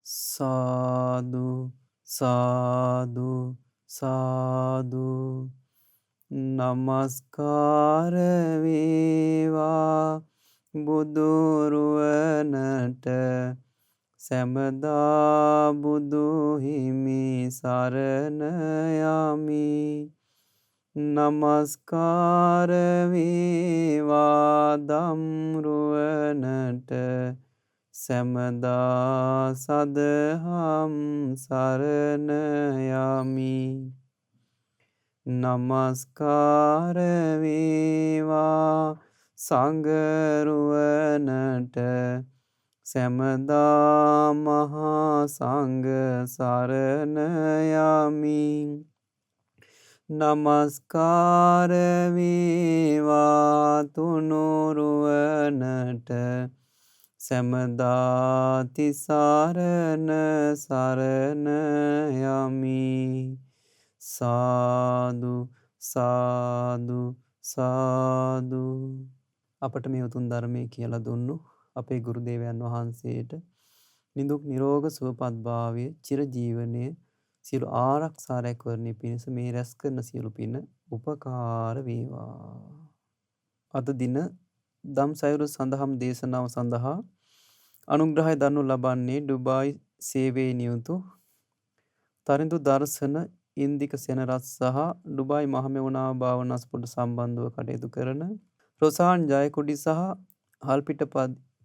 සාදු සාදු සාදු නමස්කාර වේවා බුදුරුවනට සැමදා බුදු හිමි සරණ යමි නමස්කාර වේවා ධම්රුවනට සැමදා සදහම් සරණ යමි නමස්කාර වේවා සංඝරුවනට සැමදා මහා සංඝ සරණ යමි නමස්කාර වේවා තුනුරුවනට සැමදා තිසරණ සරණ යමි සාදු සාදු සාදු අපට මේ උතුම් ධර්මය කියලා දුන්නු අපේ ගුරුදේවයන් වහන්සේට නිදුක් නිරෝග සුවපත් භාවය චිරජීවනය සියලු ආරක්ෂා රැකවරණය පිණිස මේ රැස් කරන සියලු පින උපකාර වේවා. අද දින දම් සයුරු සඳහම් දේශනාව සඳහා අනුග්‍රහය දරනු ලබන්නේ ඩුබායි සේවයේ නියුතු තරිඳු දර්ශන ඉන්දික සෙනරත් සහ ඩුබායි මහමෙවුනාව භාවනාස්පොට සම්බන්ධව කටයුතු කරන රොසාන් ජයකොඩි සහ හල්පිට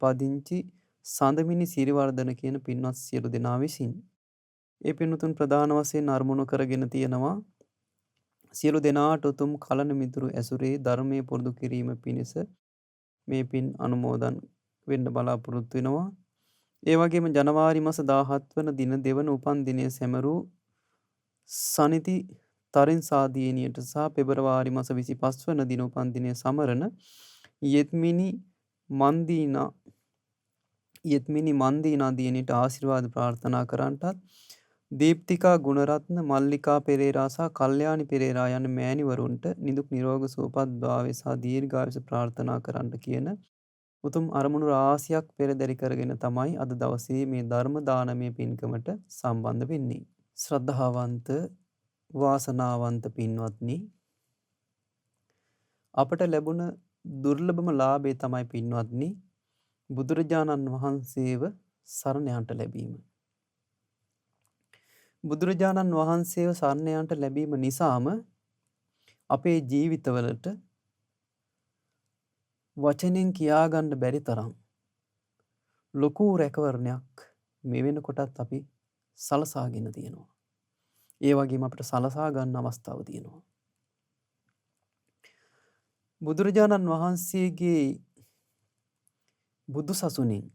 පදිංචි සඳමිනි සිරිවර්ධන කියන පින්වත් සියලු දෙනා විසින් ඒ පින්වතුන් ප්‍රධාන වශයෙන් අරමුණු කරගෙන තියෙනවා සියලු දෙනාට උතුම් කලන මිතුරු ඇසුරේ ධර්මයේ පුරුදු කිරීම පිණිස මේ පින් අනුමෝදන් වෙන්න බලාපොරොත්තු වෙනවා. ඒ වගේම ජනවාරි මාස 17 වන දින දෙවන උපන් දිනය සැමරූ සනිති තරින් සාදීනියට සහ පෙබරවාරි මාස 25 වන දින උපන් දිනය සමරන යෙත්මිනි මන්දීනා දියණියට ආශිර්වාද ප්‍රාර්ථනා කරන්නටත් දීප්තිකා ගුණරත්න මල්ලිකා පෙරේරා සහ කල්යාණි පෙරේරා යන මෑණිවරුන්ට නිදුක් නිරෝග සුවපත් භාවය සහ දීර්ඝායුෂ ප්‍රාර්ථනා කරන්නට කියන උතුම් අරමුණු රාශියක් පෙරදරි කරගෙන තමයි අද දවසේ මේ ධර්ම දානමය පින්කමට සම්බන්ධ වෙන්නේ. ශ්‍රද්ධාවන්ත වාසනාවන්ත පින්වත්නි අපට ලැබුණ දුර්ලභම ලාභය තමයි පින්වත්නි බුදුරජාණන් වහන්සේව සරණ යන්නට ලැබීම. බුදුරජාණන් වහන්සේව සරණ යන්නට ලැබීම නිසාම අපේ ජීවිතවලට වචනෙන් කියාගන්න බැරි තරම් ලොකු රැකවරණයක් මේ වෙනකොටත් අපි සලසාගෙන තියෙනවා. ඒ වගේම අපිට සලසා ගන්න අවස්ථාව තියෙනවා. බුදුරජාණන් වහන්සේගේ බුදු සසුනින්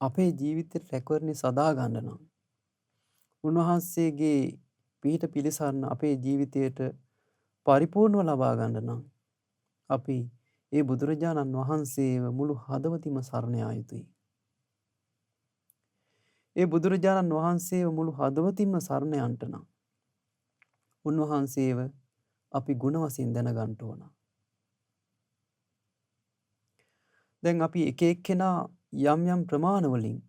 අපේ ජීවිතේ රැකවරණේ සදා ගන්න නම් උන්වහන්සේගේ පිහිට පිළිසරණ අපේ ජීවිතයට පරිපූර්ණව ලබා ගන්න නම් අපි ඒ බුදුරජාණන් වහන්සේව මුළු හදවතින්ම සරණ යා යුතුයි. ඒ බුදුරජාණන් වහන්සේව මුළු හදවතින්ම සරණ යන්නට නම් උන්වහන්සේව අපි ගුණ වශයෙන් දැනගන්න ඕන. දැන් අපි එක එක්කෙනා යම් යම් ප්‍රමාණ වලින්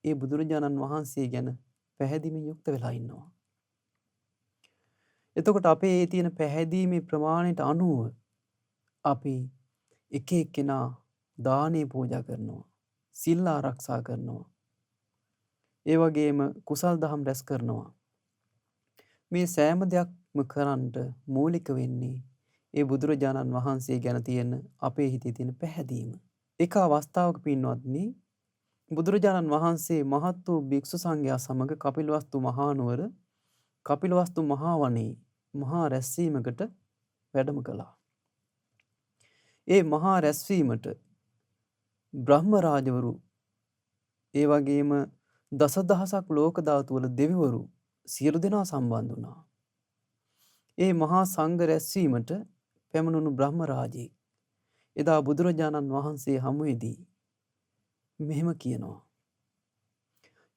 ඒ බුදුරජාණන් වහන්සේ ගැන පැහැදීමෙන් යුක්ත වෙලා ඉන්නවා. එතකොට අපේ ඒ තියෙන පැහැදීමේ ප්‍රමාණයට අනුව අපි එක එක්කෙනා දානේ පූජා කරනවා, සිල් ආරක්ෂා කරනවා. ඒ වගේම කුසල් දහම් රැස් කරනවා. මේ සෑම දෙයක්ම කරන්නට මූලික වෙන්නේ ඒ බුදුරජාණන් වහන්සේ ගැන තියෙන අපේ හිතේ තියෙන පැහැදීම. එක අවස්ථාවක පින්වත්නි බුදුරජාණන් වහන්සේ මහත් වූ භික්ෂු සංඝයා සමග කපිලවස්තු මහනුවර කපිලවස්තු මහා වනයේ මහා රැස්වීමකට වැඩම කළා. ඒ මහා රැස්වීමට බ්‍රහ්ම රාජවරු ඒ වගේම දසදහසක් ලෝක ධාතු වල දෙවිවරු සියලු දෙනා සම්බන්ධ වුණා. ඒ මහා සංඝ රැස්වීමට පැමිණුණු බ්‍රහ්ම රාජේ එදා බුදුරජාණන් වහන්සේ හමුවේදී මෙහෙම කියනවා.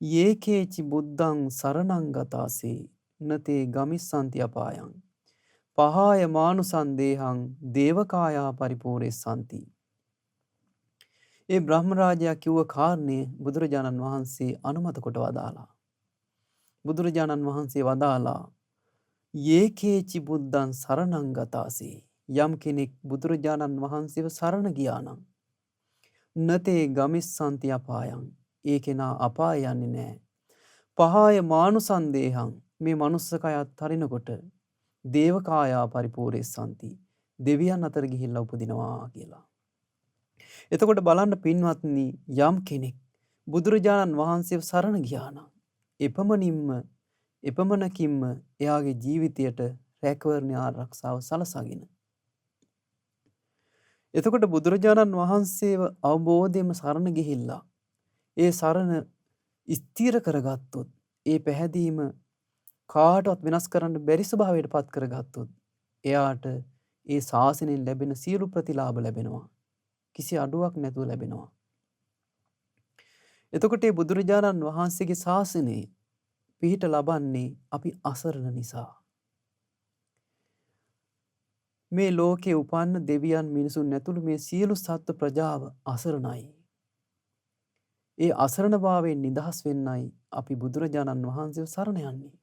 යේකේචි බුද්ධං සරණං ගතාසේ නතේ ගමිස්සන්ති අපායං පහාය මානුසන් දේහං දේවකායා පරිපූර්ණෙස්සන්ති. ඒ බ්‍රහ්ම රාජයා කිව්ව කාරණය බුදුරජාණන් වහන්සේ අනුමත කොට වදාලා. බුදුරජාණන් වහන්සේ වදාලා යේකේචි බුද්ධං සරණං ගතාසේ. යම් කෙනෙක් බුදුරජාණන් වහන්සේව සරණ ගියා නම් නතේ ගමිස්සන්ති අපායන්. ඒ කෙනා අපාය යන්නේ නැහැ. පහාය මානුසන්දේහං. මේ මනුස්සකයත් හරිනකොට දේවකායා පරිපූර්ණෙස්සන්ති. දෙවියන් අතර ගිහිල්ලා උපදිනවා කියලා. එතකොට බලන්න පින්වත්නි, යම් කෙනෙක් බුදුරජාණන් වහන්සේව සරණ ගියා නම් එපමණකින්ම එයාගේ ජීවිතයට රැකවරණ ආරක්ෂාව සලසාගෙන. එතකොට බුදුරජාණන් වහන්සේව අවබෝධයෙන්ම සරණ ගිහිල්ලා ඒ සරණ ස්ථිර කරගත්තොත්, ඒ පැහැදීම කාටවත් වෙනස් කරන්න බැරි ස්වභාවයට පත් කරගත්තොත් එයාට ඒ ශාසනයෙන් ලැබෙන සියලු ප්‍රතිලාභ ලැබෙනවා. කිසි අඩුවක් නැතුව ලැබෙනවා. එතකොට මේ බුදුරජාණන් වහන්සේගේ ශාසනය පිහිට ලබන්නේ අපි අසරණ නිසා. මේ ලෝකේ උපන්න දෙවියන් මිනිසුන් ඇතුළු මේ සියලු සත්ත්ව ප්‍රජාව අසරණයි. ඒ අසරණභාවයෙන් නිදහස් වෙන්නයි අපි බුදුරජාණන් වහන්සේව සරණ යන්නේ.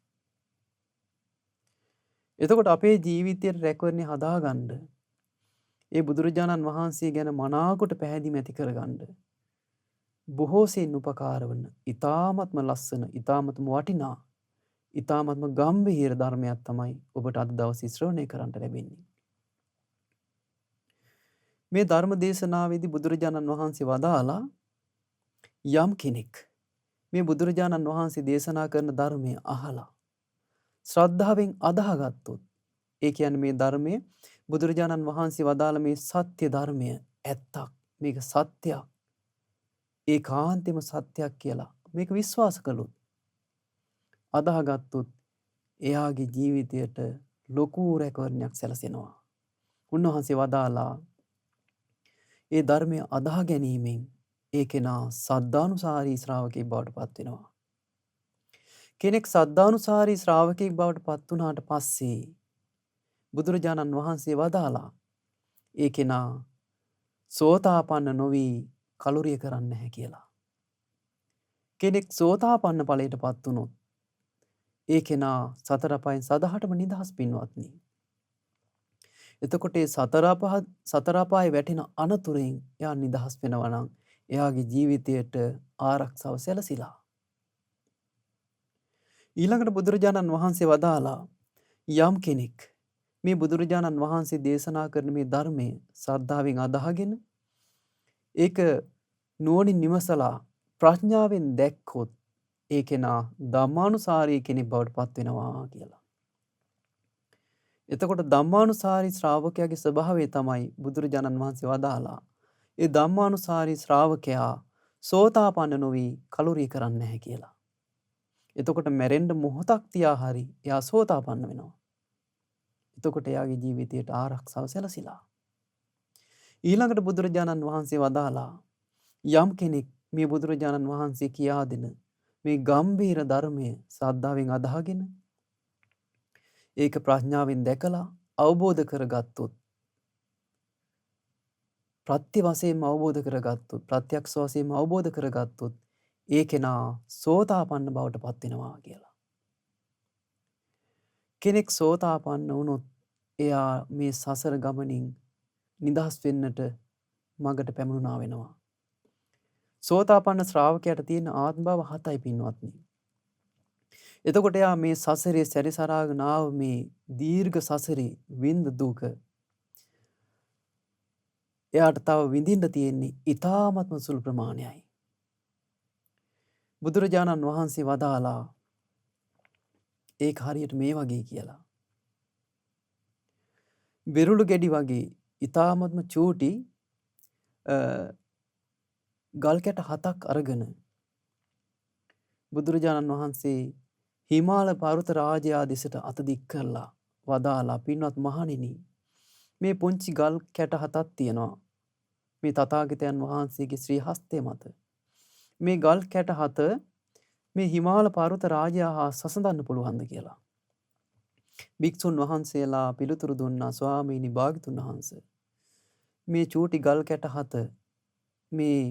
එතකොට අපේ ජීවිතයේ රැකවරණේ හදාගන්න, ඒ බුදුරජාණන් වහන්සේ ගැන මනාකොට පැහැදිලි ඇති කරගන්න බොහෝ සෙයින් උපකාර වන ඊ타ත්ම ලස්සන, ඊ타ත්ම වටිනා, ඊ타ත්ම ගම්භීර ධර්මයක් තමයි ඔබට අද දවසේ ශ්‍රවණය කරන්න ලැබෙන්නේ. මේ ධර්ම දේශනාවේදී බුදුරජාණන් වහන්සේ වදාලා යම් කෙනෙක් මේ බුදුරජාණන් වහන්සේ දේශනා කරන ධර්මය අහලා ශ්‍රද්ධාවෙන් අදාහගත්තොත්, ඒ කියන්නේ මේ ධර්මය බුදුරජාණන් වහන්සේ වදාළ මේ සත්‍ය ධර්මය ඇත්තක්, මේක සත්‍යයක්, ඒකාන්තෙම සත්‍යයක් කියලා මේක විශ්වාස කළොත්, අදාහගත්තොත් එයාගේ ජීවිතයට ලොකු රැකවරණයක් සැලසෙනවා. උන්වහන්සේ වදාලා ඒ ධර්මය අදාහ ගැනීමෙන් ඒ කෙනා සද්ධානුසාරී ශ්‍රාවකයෙක් බවට පත් වෙනවා. කෙනෙක් සද්ධානුසාරී ශ්‍රාවකයෙක් බවට පත් වුණාට පස්සේ බුදුරජාණන් වහන්සේ වදාලා ඒ කෙනා සෝතාපන්න නොවි කලුරිය කරන්නේ නැහැ කියලා. කෙනෙක් සෝතාපන්න ඵලයට පත් වුණොත් ඒ කෙනා සතර පහෙන් සදහටම නිදහස් පින්වත්නි. එතකොට ඒ සතර අපායේ වැටෙන අනතුරෙන් එයා නිදහස් වෙනවා නම් එයාගේ ජීවිතයට ආරක්ෂාව සැලසිලා. ඊළඟට බුදුරජාණන් වහන්සේ වදාලා යම් කෙනෙක් මේ බුදුරජාණන් වහන්සේ දේශනා කරන මේ ධර්මය ශ්‍රද්ධාවෙන් අදාහගෙන ඒක නුවණින් විමසලා ප්‍රඥාවෙන් දැක්කොත් ඒ කෙනා ධම්මානුසාරී කෙනෙක් බවට පත් වෙනවා කියලා. එතකොට ධම්මානුසාරී ශ්‍රාවකයාගේ ස්වභාවය තමයි බුදුරජාණන් වහන්සේ වදාලා ඒ ධම්මානුසාරී ශ්‍රාවකයා සෝතාපන්න නොවි කලුරිය කරන්නේ නැහැ කියලා. එතකොට මැරෙන්න මොහොතක් තියා හරි එයා සෝතාපන්න වෙනවා. එතකොට එයාගේ ජීවිතයට ආරක්ෂාව සැලසිලා. ඊළඟට බුදුරජාණන් වහන්සේ වදාලා යම් කෙනෙක් මේ බුදුරජාණන් වහන්සේ කියා දෙන මේ ගම්භීර ධර්මය ශ්‍රද්ධාවෙන් අදාහගෙන ඒක ප්‍රඥාවෙන් දැකලා අවබෝධ කරගත්තොත්, ප්‍රත්‍ය වශයෙන්ම අවබෝධ කරගත්තොත්, ප්‍රත්‍යක්ෂ වශයෙන්ම අවබෝධ කරගත්තොත් ඒ කෙනා සෝතාපන්න බවට පත් වෙනවා කියලා. කෙනෙක් සෝතාපන්න වුණොත් එයා මේ සසර ගමනින් නිදහස් වෙන්නට මඟට පැමුණා වෙනවා. සෝතාපන්න ශ්‍රාවකයාට තියෙන ආත්ම භව 7යි පින්වත්නි. එතකොට එයා මේ සසරේ සැරිසරාගෙන ආව මේ දීර්ඝ සසරේ විඳ දුක එයාට තව විඳින්න තියෙන්නේ ඊ타ත්ම සුළු ප්‍රමාණයයි. බුදුරජාණන් වහන්සේ වදාලා ඒක හරියට මේ වගේ කියලා. බෙරුළු ගෙඩි වගේ ඊ타ත්ම චූටි ගල් කැට 7ක් අරගෙන බුදුරජාණන් වහන්සේ හිමාල පර්වත රාජයා දෙසට අත දික් කරලා වදාලා පින්වත් මහණෙනි, මේ පුංචි ගල් කැට 7ක් තියෙනවා මේ තථාගතයන් වහන්සේගේ ශ්‍රී හස්තය මත. මේ ගල් කැට 7 මේ හිමාල පර්වත රාජයා හා සසඳන්න පුළුවන්ද කියලා. භික්ෂුන් වහන්සේලා පිළිතුරු දුන්නා, ස්වාමීනි භාග්‍යතුන් වහන්සේ, මේ චූටි ගල් කැට 7 මේ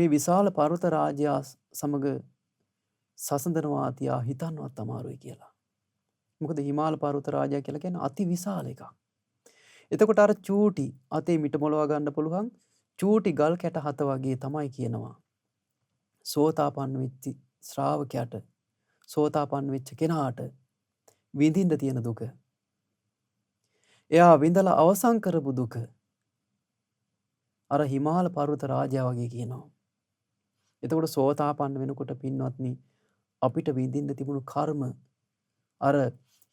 විශාල පර්වත රාජයා සමග සසඳනවා තියා හිතන්නවත් අමාරුයි කියලා. මොකද හිමාල පර්වත රාජයා කියලා කියන්නේ අති විශාල එකක්. එතකොට අර චූටි අතේ මිට මොලවා ගන්න පුළුවන් චූටි ගල් කැට හත වගේ තමයි කියනවා. සෝතාපන්න වෙච්ච ශ්‍රාවකයාට සෝතාපන්න වෙච්ච කෙනාට විඳින්න තියෙන දුක. එයා විඳලා අවසන් කරපු දුක අර හිමාල පර්වත රාජයා වගේ කියනවා. එතකොට සෝතාපන්න වෙනකොට පින්වත්නි අපිට විඳින්න තිබුණු කර්ම අර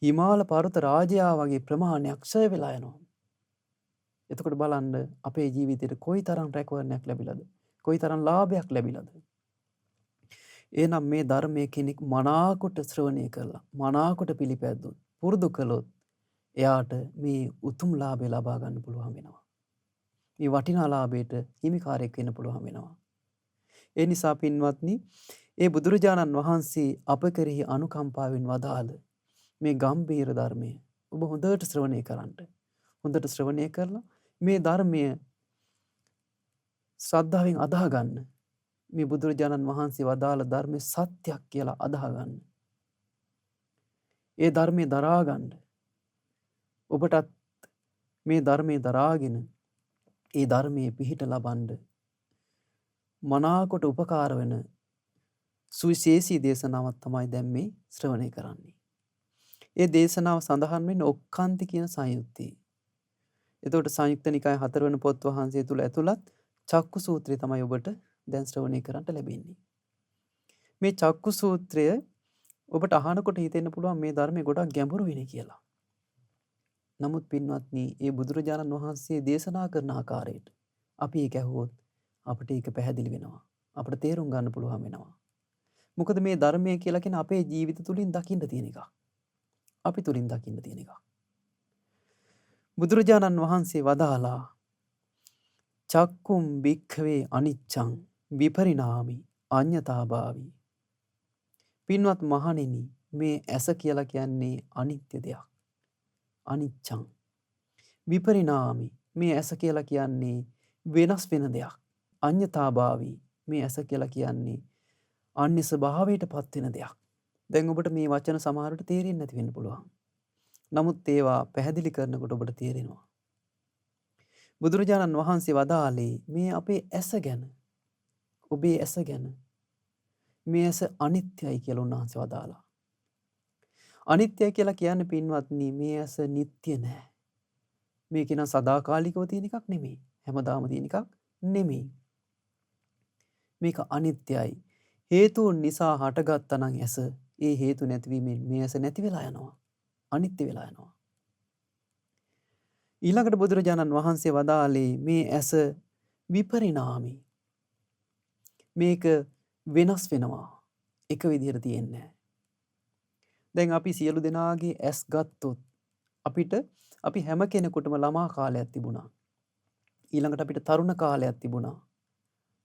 හිමාල පර්වත රාජයා වගේ ප්‍රමාණයක් ක්ෂය වෙලා යනවා. එතකොට බලන්න අපේ ජීවිතේට කොයිතරම් රැකවරණයක් ලැබිලාද? කොයිතරම් ලාභයක් ලැබිලාද? එහෙනම් මේ ධර්මයේ කෙනෙක් මනාකොට ශ්‍රවණය කරලා මනාකොට පිළිපැද්දොත් පුරුදු කළොත් එයාට මේ උතුම් ලාභය ලබා ගන්න පුළුවන් වෙනවා. මේ වටිනා ලාභයට හිමිකාරයෙක් වෙන්න පුළුවන් වෙනවා. ඒ නිසා පින්වත්නි ඒ බුදුරජාණන් වහන්සේ අප කෙරෙහි අනුකම්පාවෙන් වදාළ මේ ගම්භීර ධර්මය ඔබ හොඳට ශ්‍රවණය කරන්න. හොඳට ශ්‍රවණය කරලා මේ ධර්මය ශ්‍රද්ධාවෙන් අදාහ ගන්න. මේ බුදුරජාණන් වහන්සේ වදාළ ධර්මයේ සත්‍යයක් කියලා අදාහ ගන්න. ඒ ධර්මයේ දරා ගන්න. ඔබටත් මේ ධර්මයේ දරාගෙන ඒ ධර්මයේ පිහිට ලබන්න මනාකොට උපකාර වෙන සුවිශේෂී දේශනාවක් තමයි දැන් මේ ශ්‍රවණය කරන්නේ. ඒ දේශනාව සඳහන් වෙන්නේ ඔක්කාන්ති කියන සංයුත්තේ. එතකොට සංයුක්ත නිකාය 4 වෙනි පොත් වහන්සේ තුල ඇතුළත් චක්කු සූත්‍රය තමයි ඔබට දැන් ශ්‍රවණය කරන්නට ලැබෙන්නේ. මේ චක්කු සූත්‍රය ඔබට අහනකොට හිතෙන්න පුළුවන් මේ ධර්මයේ ගොඩක් ගැඹුරු වෙන්නේ කියලා. නමුත් පින්වත්නි, ඒ බුදුරජාණන් වහන්සේ දේශනා කරන ආකාරයට අපි ඒක ඇහුවොත් අපිට ඒක පැහැදිලි වෙනවා. අපිට තේරුම් ගන්න පුළුවන් වෙනවා. මොකද මේ ධර්මය කියලා කියන අපේ ජීවිත තුලින් දකින්න තියෙන එකක්. අපි තුලින් දකින්න තියෙන එකක්. බුදුරජාණන් වහන්සේ වදාලා චක්කුම් භික්ඛවේ අනිච්ඡං විපරිණාමි අඤ්ඤතාභාවි. පින්වත් මහණෙනි, මේ ඇස කියලා කියන්නේ අනිත්‍ය දෙයක්. අනිච්ඡං විපරිණාමි, මේ ඇස කියලා කියන්නේ වෙනස් වෙන දෙයක්. අඤ්ඤතාභාවි, මේ ඇස කියලා කියන්නේ අන්‍ය ස්වභාවයට පත් වෙන දෙයක්. දැන් ඔබට මේ වචන සමහරට තේරෙන්නේ නැති වෙන්න පුළුවන්. නමුත් ඒවා පැහැදිලි කරනකොට ඔබට තේරෙනවා. බුදුරජාණන් වහන්සේ වදාළේ මේ අපේ ඇස ගැන, ඔබේ ඇස ගැන. මේ ඇස අනිත්‍යයි කියලා උන්වහන්සේ වදාලා. අනිත්‍යයි කියලා කියන්නේ පින්වත්නි, මේ ඇස නිට්ටය නෑ. මේක නම් සදාකාලිකව තියෙන එකක් නෙමෙයි. හැමදාම තියෙන එකක් නෙමෙයි. මේක අනිත්‍යයි. හේතුන් නිසා හටගත්තා නම් ඇස, ඒ හේතු නැතිවීමෙන් මේ ඇස නැති වෙලා යනවා. අනිත්‍ය වෙලා යනවා. ඊළඟට බුදුරජාණන් වහන්සේ වදාළේ මේ ඇස විපරිණාමි. මේක වෙනස් වෙනවා. එක විදිහට තියෙන්නේ නැහැ. දැන් අපි සියලු දෙනාගේ ඇස් ගත්තොත් අපි හැම කෙනෙකුටම ළමා කාලයක් තිබුණා. ඊළඟට අපිට තරුණ කාලයක් තිබුණා.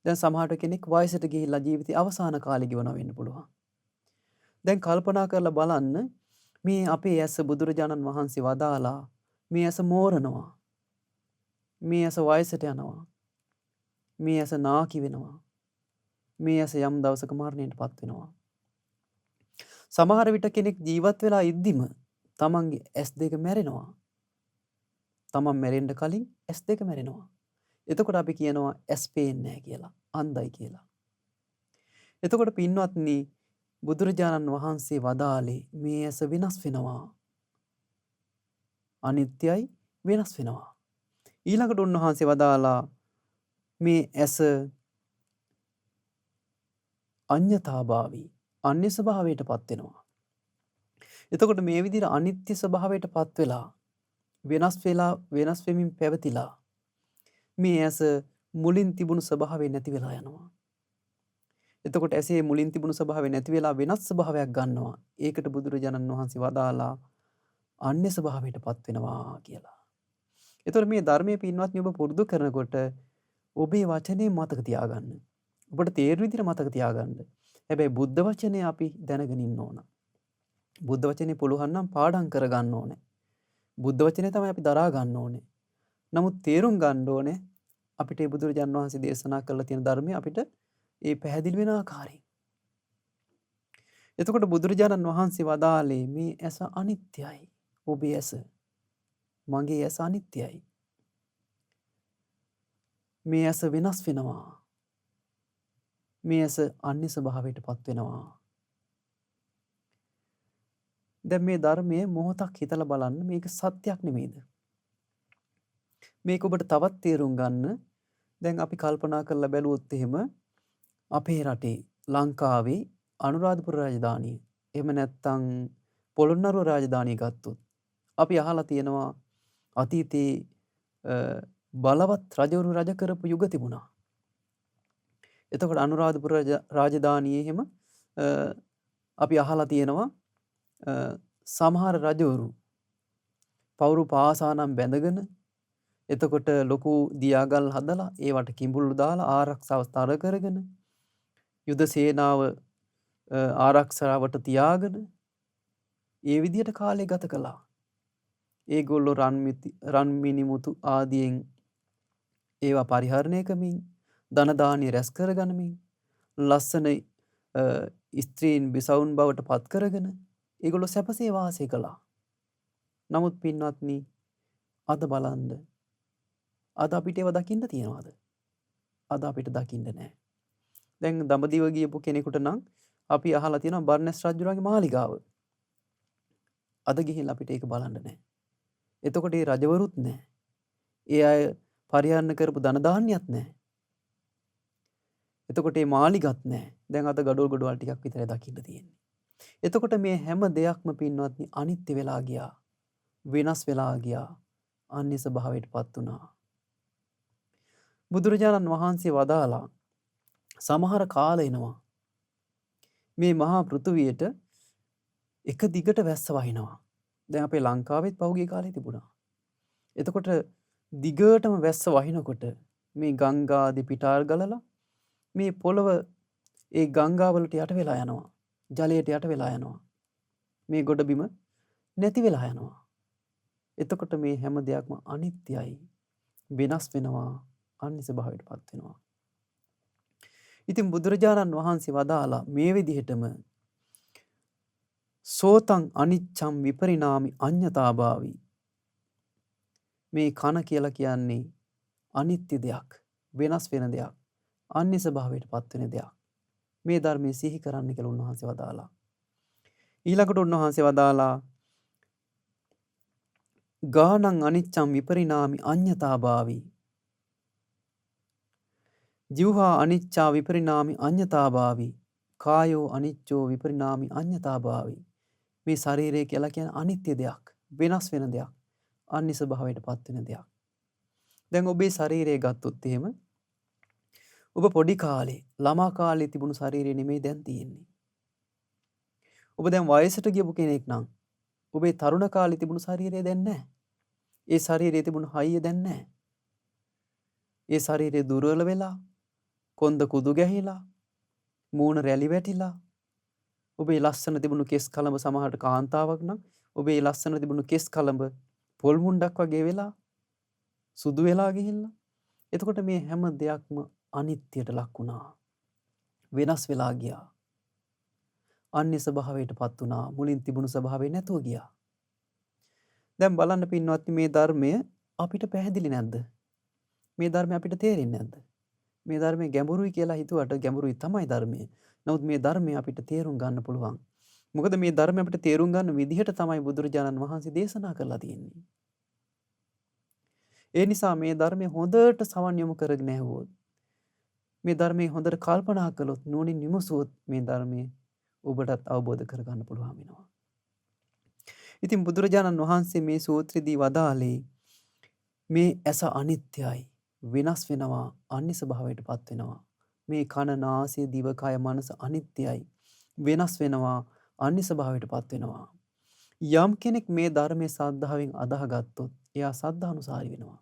දැන් සමහර කෙනෙක් වයසට ගිහිල්ලා ජීවිතේ අවසාන කාලේ ගෙවනවා වෙන්න පුළුවන්. දැන් කල්පනා කරලා බලන්න, මේ අපේ ඇස බුදුරජාණන් වහන්සේ වදාලා මේ ඇස මෝරනවා. මේ ඇස වයසට යනවා. මේ ඇස නාකි වෙනවා. මේ ඇස යම් දවසක මරණයටපත් වෙනවා. සමහර විට කෙනෙක් ජීවත් වෙලා ඉද්දිම තමන්ගේ ඇස් දෙක මැරෙනවා. තමන් මැරෙන්න කලින් ඇස් දෙක මැරෙනවා. එතකොට අපි කියනවා ඇස් පේන්නේ නැහැ කියලා, අන්ධයි කියලා. එතකොට පින්වත්නි, බුදුරජාණන් වහන්සේ වදාළේ මේ ඇස වෙනස් වෙනවා. අනිත්‍යයි, වෙනස් වෙනවා. ඊළඟට උන්වහන්සේ වදාලා මේ ඇස අඤ්ඤතාභාවි, අන්‍ය ස්වභාවයට පත් වෙනවා. එතකොට මේ විදිහට අනිත්‍ය ස්වභාවයට පත් වෙලා වෙනස් වෙමින් පැවතිලා මේ ඇස මුලින් තිබුණු ස්වභාවය නැති වෙලා යනවා. එතකොට ඇසේ මුලින් තිබුණු ස්වභාවය නැති වෙලා වෙනස් ස්වභාවයක් ගන්නවා. ඒකට බුදුරජාණන් වහන්සේ වදාලා අන්‍ය ස්වභාවයට පත් වෙනවා කියලා. එතකොට මේ ධර්මයේ පින්වත්නි, ඔබ පුරුදු කරනකොට ඔබේ වචනේ මතක තියාගන්න. ඔබට තේරෙන විදිහට මතක තියාගන්න. හැබැයි බුද්ධ වචනේ අපි දැනගෙන ඉන්න ඕන. බුද්ධ වචනේ පුළුවන් නම් පාඩම් කරගන්න ඕනේ. බුද්ධ වචනේ තමයි අපි දරා ගන්න ඕනේ. නමුත් තේරුම් ගන්න ඕනේ අපිට ඒ බුදුරජාණන් වහන්සේ දේශනා කරලා තියෙන ධර්මය අපිට ඒ පැහැදිලි වෙන ආකාරයෙන්. එතකොට බුදුරජාණන් වහන්සේ වදාළේ මේ ඇස අනිත්‍යයි. ඔබේ ඇස, මගේ ඇස අනිත්‍යයි. මේ ඇස වෙනස් වෙනවා. මේ ඇස අන්‍ය ස්වභාවයට පත් වෙනවා. දැන් මේ ධර්මයේ මොහොතක් හිතලා බලන්න මේක සත්‍යක් නෙමෙයිද? මේක ඔබට තවත් තේරුම් ගන්න දැන් අපි කල්පනා කරලා බැලුවොත් එහෙම අපේ රටේ ලංකාවේ අනුරාධපුර රාජධානිය එහෙම නැත්නම් පොළොන්නරුව රාජධානිය ගත්තොත් අපි අහලා තියෙනවා අතීතයේ බලවත් රජවරු රජ කරපු යුග තිබුණා. එතකොට අනුරාධපුර රාජධානියේ එහෙම අපි අහලා තියෙනවා සමහර රජවරු පවුරු පාසානම් බැඳගෙන එතකොට ලොකු දියාගල් හදලා ඒවට කිඹුල්ලු දාලා ආරක්ෂාව ස්ථර කරගෙන යුද සේනාව ආරක්ෂාවට තියාගෙන ඒ විදිහට කාලය ගත කළා. ඒගොල්ලෝ රන් මිනිමුතු ආදියෙන් ඒවා පරිහරණය කරමින් ධන දාන්‍ය රැස් කරගනිමින් ලස්සන ස්ත්‍රීන් බිසවුන් බවට පත් කරගෙන ඒගොල්ලෝ සැපසේ වාසය කළා. නමුත් පින්වත්නි අද බලන්න අද අපිට ඒවා දකින්න තියනවාද? අද අපිට දකින්න නැහැ. දැන් දඹදිව ගියපු කෙනෙකුට නම් අපි අහලා තියෙනවා බර්ණස් රජුගේ මාලිගාව. අද ගිහින් අපිට ඒක බලන්න නැහැ. එතකොට ඒ රජවරුත් නැහැ. ඒ අය පරිහරණය කරපු ධන දාන්‍යත් නැහැ. එතකොට මේ මාලිගත් නැහැ. දැන් අද ගඩොල් ගොඩවල් ටිකක් විතරයි දකින්න තියෙන්නේ. එතකොට මේ හැම දෙයක්ම පින්වත්නි අනිත්‍ය වෙලා ගියා. වෙනස් වෙලා ගියා. අන්‍ය ස්වභාවයටපත් වුණා. බුදුරජාණන් වහන්සේ වදාලා සමහර කාල එනවා මේ මහා පෘථුවියට එක දිගට වැස්ස වහිනවා. දැන් අපේ ලංකාවෙත් පහුගිය කාලේ තිබුණා. එතකොට දිගටම වැස්ස වහිනකොට මේ ගංගාදී පිටාර ගලලා මේ පොළව ඒ ගංගාවලට යට වෙලා යනවා. ජලයට යට වෙලා යනවා. මේ ගොඩබිම නැති වෙලා යනවා. එතකොට මේ හැම දෙයක්ම අනිත්‍යයි. වෙනස් වෙනවා. අන්‍ය ස්වභාවයටපත් වෙනවා. ඉතින් බුදුරජාණන් වහන්සේ වදාලා මේ විදිහටම සෝතං අනිච්ඡම් විපරිණාමි අඤ්ඤතාභාවි. මේ කන කියලා කියන්නේ අනිත්‍ය දෙයක්, වෙනස් වෙන දෙයක්, අන්‍ය ස්වභාවයටපත් වෙන දෙයක්. මේ ධර්මයේ සිහි කරන්න කියලා උන්වහන්සේ වදාලා. ඊළඟට උන්වහන්සේ වදාලා ගානං අනිච්ඡම් විපරිණාමි අඤ්ඤතාභාවි. ජීවහා අනිච්චා විපරිණාමි අඤ්ඤතාභාවි. කායෝ අනිච්චෝ විපරිණාමි අඤ්ඤතාභාවි. මේ ශරීරය කියලා කියන්නේ අනිත්‍ය දෙයක්, වෙනස් වෙන දෙයක්, අන්‍ය ස්වභාවයටපත් වෙන දෙයක්. දැන් ඔබේ ශරීරය ගත්තොත් එහෙම ඔබ පොඩි කාලේ ළමා කාලේ තිබුණු ශරීරය නෙමෙයි දැන් තියෙන්නේ. ඔබ දැන් වයසට ගියපු කෙනෙක් නම් ඔබේ තරුණ කාලේ තිබුණු ශරීරය දැන් නැහැ. ඒ ශරීරයේ තිබුණු හයිය දැන් නැහැ. ඒ ශරීරය දුර්වල වෙලා, කොන්ද කුදු ගැහිලා, මූණ රැලි වැටිලා, ඔබේ ලස්සන තිබුණු කෙස් කලඹ සමහරට කාන්තාවක් නම් ඔබේ ලස්සන තිබුණු කෙස් කලඹ පොල් මුණ්ඩක් වගේ වෙලා සුදු වෙලා ගිහිල්ලා. එතකොට මේ හැම දෙයක්ම අනිත්‍යයට ලක් වුණා. වෙනස් වෙලා ගියා. අන්‍ය ස්වභාවයටපත් වුණා. මුලින් තිබුණු ස්වභාවය නැතුව ගියා. දැන් බලන්න පින්වත්නි මේ ධර්මය අපිට පැහැදිලි නැද්ද? මේ ධර්මය අපිට තේරෙන්නේ නැද්ද? මේ ධර්මයේ ගැඹුරුයි කියලා හිතුවට ගැඹුරුයි තමයි ධර්මය. නමුත් මේ ධර්මය අපිට තේරුම් ගන්න පුළුවන්. මොකද මේ ධර්මය අපිට තේරුම් ගන්න විදිහට තමයි බුදුරජාණන් වහන්සේ දේශනා කරලා තියෙන්නේ. ඒ නිසා මේ ධර්මය හොඳට සවන් යොමු කරගෙන ඇහුවොත්, මේ ධර්මයේ හොඳට කල්පනා කළොත්, නුවණින් විමසුවොත් මේ ධර්මය ඔබටත් අවබෝධ කරගන්න පුළුවන් වෙනවා. ඉතින් බුදුරජාණන් වහන්සේ මේ සූත්‍රයේදී වදාළේ මේ ඇස අනිත්‍යයි, වෙනස් වෙනවා, අන්‍ය ස්වභාවයටපත් වෙනවා. මේ කන, නාසය, දිව, කය, මනස අනිත්‍යයි, වෙනස් වෙනවා, අන්‍ය ස්වභාවයටපත් වෙනවා. යම් කෙනෙක් මේ ධර්මයේ ශ්‍රද්ධාවෙන් අදාහගත්තොත් එයා සද්ධානුසාරී වෙනවා.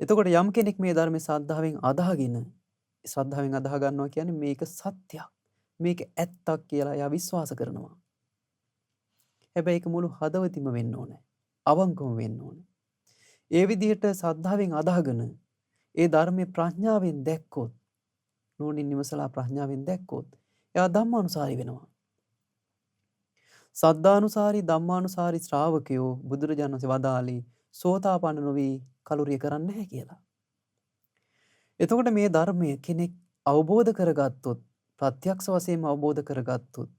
එතකොට යම් කෙනෙක් මේ ධර්මයේ ශ්‍රද්ධාවෙන් අදාහ ගන්නවා කියන්නේ මේක සත්‍යයක්, මේක ඇත්තක් කියලා එයා විශ්වාස කරනවා. හැබැයි ඒක මුළු හදවතින්ම වෙන්න ඕනේ. අවංකවම වෙන්න ඕනේ. ඒ විදිහට සද්ධාවෙන් අදහගෙන ඒ ධර්මයේ ප්‍රඥාවෙන් දැක්කොත් නුවණින් විමසලා ප්‍රඥාවෙන් දැක්කොත් එයා ධම්මානුසාරී වෙනවා. සද්ධානුසාරී ධම්මානුසාරී ශ්‍රාවකයෝ බුදුරජාණන් වහන්සේ වදාළේ සෝතාපන්න නොවි කලුරිය කරන්නේ නැහැ කියලා. එතකොට මේ ධර්මය කෙනෙක් අවබෝධ කරගත්තොත් ප්‍රත්‍යක්ෂ වශයෙන්ම අවබෝධ කරගත්තොත්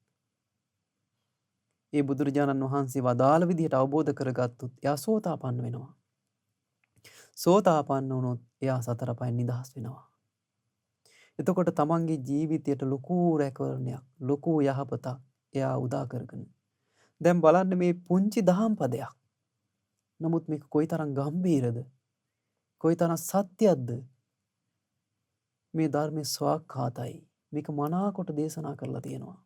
ඒ බුදුරජාණන් වහන්සේ වදාළ විදිහට අවබෝධ කරගත්තොත් එයා සෝතාපන්න වෙනවා. සෝතාපන්න වුණොත් එයා සතර පහෙන් නිදහස් වෙනවා. එතකොට තමන්ගේ ජීවිතයට ලොකු රැකවරණයක් ලොකු යහපතක් එයා උදා කරගෙන. දැන් බලන්න මේ පුංචි දහම් පදයක්. නමුත් මේක කොයිතරම් ගම්භීරද? කොයිතරම් සත්‍යයක්ද? මේ ධර්මයේ ස්වාක්ඛාතයි. මේක මනාකොට දේශනා කරලා තියෙනවා.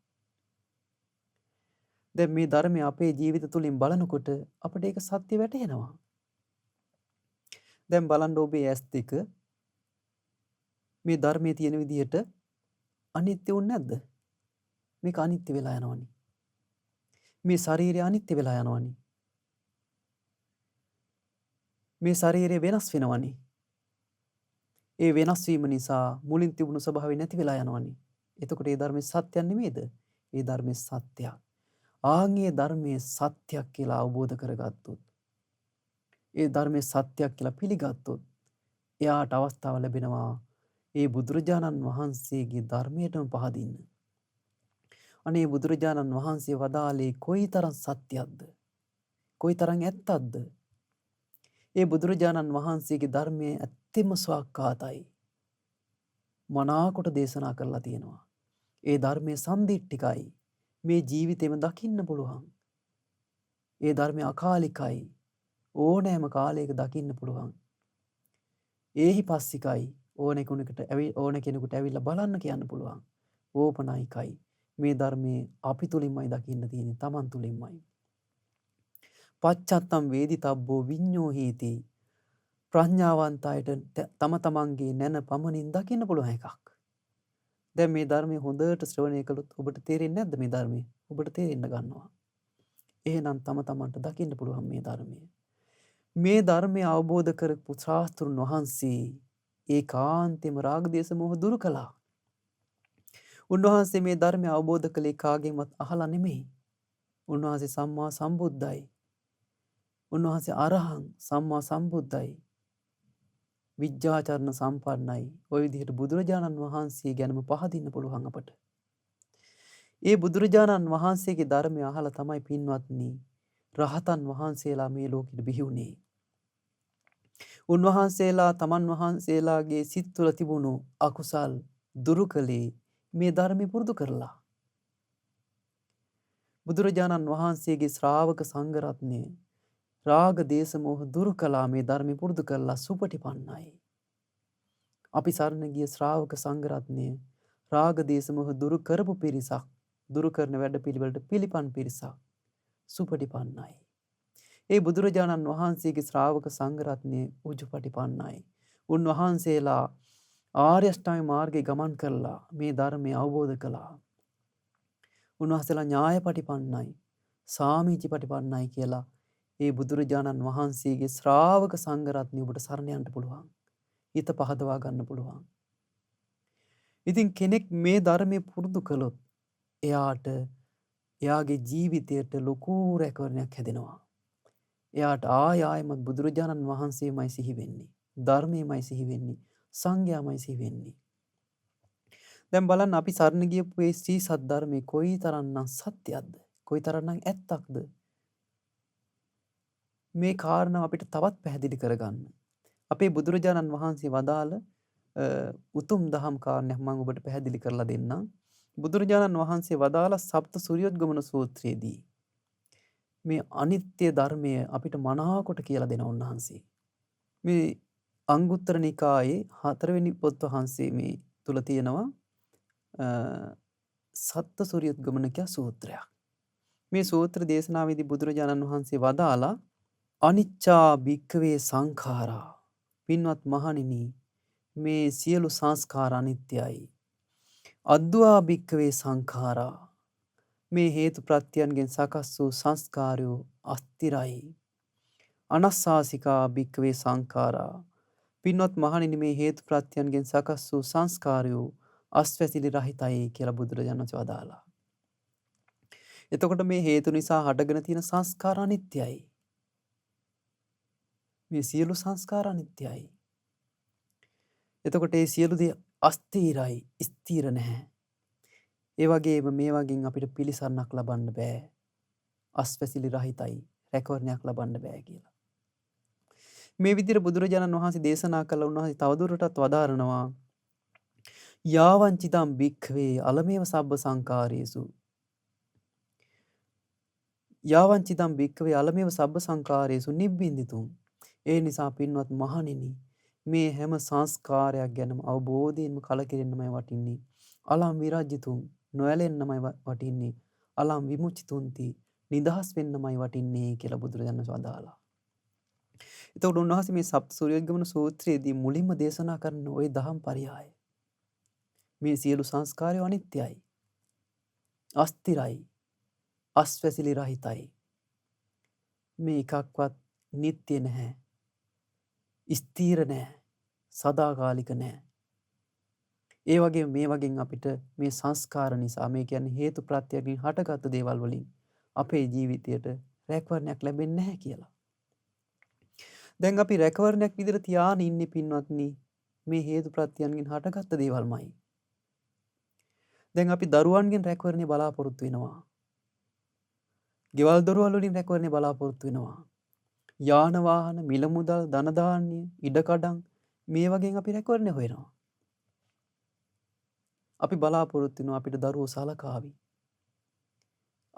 දැන් මේ ධර්මය අපේ ජීවිත තුලින් බලනකොට අපිට ඒක සත්‍ය වැටහෙනවා. දැන් බලන්න ඔබේ ඇස් දෙක මේ ධර්මයේ තියෙන විදිහට අනිත්‍ය වුනේ නැද්ද? මේක අනිත්‍ය වෙලා යනවනේ. මේ ශරීරය අනිත්‍ය වෙලා යනවනේ. මේ ශරීරය වෙනස් වෙනවනේ. ඒ වෙනස් වීම නිසා මුලින් තිබුණු ස්වභාවය නැති වෙලා යනවනේ. එතකොට ඒ ධර්මයේ සත්‍යයක් නෙමෙයිද? ඒ ධර්මයේ සත්‍යයක්. ආන්ගේ ධර්මයේ සත්‍යයක් කියලා අවබෝධ කරගත්තොත් ඒ ධර්මයේ සත්‍යයක් කියලා පිළිගත්තොත් එයාට අවස්ථාව ලැබෙනවා ඒ බුදුරජාණන් වහන්සේගේ ධර්මයටම පහදින්න. අනේ බුදුරජාණන් වහන්සේ වදාළේ කොයිතරම් සත්‍යයක්ද? කොයිතරම් ඇත්තක්ද? ඒ බුදුරජාණන් වහන්සේගේ ධර්මයේ ඇත්තම ස්වාක්ඛාතයි. මනාකොට දේශනා කරලා තියෙනවා. ඒ ධර්මයේ සම්දිට්ඨිකයි. මේ ජීවිතේම දකින්න පුළුවන්. ඒ ධර්මයේ අකාලිකයි. ඕනෑම කාලයක දකින්න පුළුවන්. ඒහි පස්සිකයි. ඕන කෙනෙකුට ඇවිල්ලා බලන්න කියන්න පුළුවන්. ඕපනයිකයි. මේ ධර්මයේ අපි තුලින්මයි දකින්න තියෙන්නේ. Taman තුලින්මයි. පච්චත්තම් වේදිතබ්බෝ විඤ්ඤෝ හීති. ප්‍රඥාවන්ත අයට තම තමන්ගේ නැන පමණින් දකින්න පුළුවන් එකක්. දැන් මේ ධර්මයේ හොඳට ශ්‍රවණය කළොත් ඔබට තේරෙන්නේ නැද්ද මේ ධර්මයේ? ඔබට තේරෙන්න ගන්නවා. එහෙනම් තම තමන්ට දකින්න පුළුවන් මේ ධර්මය. මේ ධර්මය අවබෝධ කරපු ශාස්ත්‍රුන් වහන්සේ ඒකාන්තයෙන්ම රාග දේශ මොහ දුරු කළා. උන්වහන්සේ මේ ධර්මය අවබෝධ කළේ කාගෙන්වත් අහලා නෙමෙයි. උන්වහන්සේ සම්මා සම්බුද්දයි. උන්වහන්සේ අරහං සම්මා සම්බුද්දයි. විද්‍යාචරණ සම්පන්නයි. ওই විදිහට බුදුරජාණන් වහන්සේ ගැනම පහදින්න පුළුවන් අපට. ඒ බුදුරජාණන් වහන්සේගේ ධර්මය අහලා තමයි පින්වත්නි රහතන් වහන්සේලා මේ ලෝකෙට බිහි වුණේ. උන්වහන්සේලා තමන් වහන්සේලාගේ සිත් තුළ තිබුණු අකුසල් දුරු කළේ මේ ධර්මය පුරුදු කරලා. බුදුරජාණන් වහන්සේගේ ශ්‍රාවක සංඝ රත්නය රාග දේශ මොහ දුරු කළා මේ ධර්මය පුරුදු කරලා සුපටිපන්නයි. අපි සරණ ගිය ශ්‍රාවක සංඝ රත්නය රාග දේශ මොහ දුරු කරපු පිරිසක්, දුරු කරන වැඩ පිළිවෙලට පිළිපන් පිරිසක් සුපටිපන්නයි. ඒ බුදුරජාණන් වහන්සේගේ ශ්‍රාවක සංඝ රත්නය උජුපටිපන්නයි. උන්වහන්සේලා ආර්ය අෂ්ටාංග මාර්ගයේ ගමන් කළා මේ ධර්මය අවබෝධ කළා. උන්වහන්සේලා ඥායපටිපන්නයි, සාමීචිපටිපන්නයි කියලා ඒ බුදුරජාණන් වහන්සේගේ ශ්‍රාවක සංඝ රත්නය ඔබට සරණ යන්න පුළුවන්. හිත පහදවා ගන්න පුළුවන්. ඉතින් කෙනෙක් මේ ධර්මයේ පුරුදු කළොත් එයාට එයාගේ ජීවිතයට ලොකු රැකවරණයක් හැදෙනවා. එයාට ආයෙමත් බුදුරජාණන් වහන්සේමයි සිහි වෙන්නේ. ධර්මයමයි සිහි වෙන්නේ. සංඝයාමයි සිහි වෙන්නේ. දැන් බලන්න අපි සරණ ගියපු මේ ශ්‍රී සද්ධර්මයේ කොයිතරම්නම් සත්‍යයක්ද? කොයිතරම්නම් ඇත්තක්ද? මේ කාරණා අපිට තවත් පැහැදිලි කරගන්න. අපේ බුදුරජාණන් වහන්සේ වදාළ උතුම් දහම් කාරණයක් මම ඔබට පැහැදිලි කරලා දෙන්නම්. බුදුරජාණන් වහන්සේ වදාළ සප්ත සූර්යෝද්ගමන සූත්‍රයේදී මේ අනිත්‍ය ධර්මය අපිට මනාකොට කියලා දෙන උන්වහන්සේ. මේ අංගුත්තර නිකායේ 4 වෙනි පොත් වහන්සේ මේ තුල තියෙනවා සප්ත සූර්යෝද්ගමනික සූත්‍රයක්. මේ සූත්‍ර දේශනාවේදී බුදුරජාණන් වහන්සේ වදාලා අනිච්චා භික්ඛවේ සංඛාරා. පින්වත් මහණෙනි මේ සියලු සංස්කාර අනිත්‍යයි. අද්වා භික්ඛවේ සංඛාරා. මේ හේතු ප්‍රත්‍යයන්ගෙන් සකස් වූ සංස්කාරයෝ අස්තිරයි. අනස්සාසිකා භික්කවේ සංඛාරා. පින්වත් මහණෙනි මේ හේතු ප්‍රත්‍යයන්ගෙන් සකස් වූ සංස්කාරයෝ අස්වැසිලි රහිතයි කියලා බුදුරජාණන් වහන්සේ වදාළා. එතකොට මේ හේතු නිසා හටගෙන තියෙන සංස්කාර අනිත්‍යයි. මේ සියලු සංස්කාර අනිත්‍යයි. එතකොට මේ සියලු දේ අස්ථිරයි, ස්ථිර නැහැ. ඒ වගේම මේ වගේ අපිට පිළිසරණක් ලබන්න බෑ. අස්වැසිලි රහිතයි, රැකවරණයක් ලබන්න බෑ කියලා. මේ විදිහට බුදුරජාණන් වහන්සේ දේශනා කළ උන්වහන්සේ තවදුරටත් වදාරනවා යාවංචිතම් භික්ඛවේ අලමේව සබ්බ සංකාරේසු යාවංචිතම් භික්ඛවේ අලමේව සබ්බ සංකාරේසු නිබ්බින්දිතුම්. ඒ නිසා පින්වත් මහණෙනි මේ හැම සංස්කාරයක් ගැනම අවබෝධයෙන්ම කලකිරෙන්නමයි වටින්නේ. අලම් විරජ්‍යතුම් නොයැලෙන්නමයි වටින්නේ. අලම් විමුචිතුන්ති නිදහස් වෙන්නමයි වටින්නේ කියලා බුදුරජාණන් වහන්සේ වදාළා. එතකොට උන්වහන්සේ මේ සප්ත සූර්යෝද්ගමන සූත්‍රයේදී මුලින්ම දේශනා කරන ওই දහම් පරයය. මේ සියලු සංස්කාරය අනිත්‍යයි. අස්තිරයි. අස්වැසිලි රහිතයි. මේ එකක්වත් නිට්ටය නැහැ. ස්ථීර නැහැ. සදාකාලික නැහැ. ඒ වගේ මේ වගේ අපිට මේ සංස්කාර නිසා මේ කියන්නේ හේතු ප්‍රත්‍යයෙන් හටගත් දේවල් වලින් අපේ ජීවිතයට රැකවරණයක් ලැබෙන්නේ නැහැ කියලා. දැන් අපි රැකවරණයක් විදිහට තියාගෙන ඉන්නේ පින්වත්නි මේ හේතු ප්‍රත්‍යයන්ගෙන් හටගත් දේවල්මයි. දැන් අපි දරුවන්ගෙන් රැකවරණය බලාපොරොත්තු වෙනවා. ගෙවල් දොරවල් වලින් රැකවරණය බලාපොරොත්තු වෙනවා. යාන වාහන, මිල මුදල්, ධන ධාන්‍ය, ඉඩකඩම් මේ වගේ අපි රැකවරණය හොයනවා. අපි බලාපොරොත්තු වෙනවා අපිට දරුවෝ සලකාවි.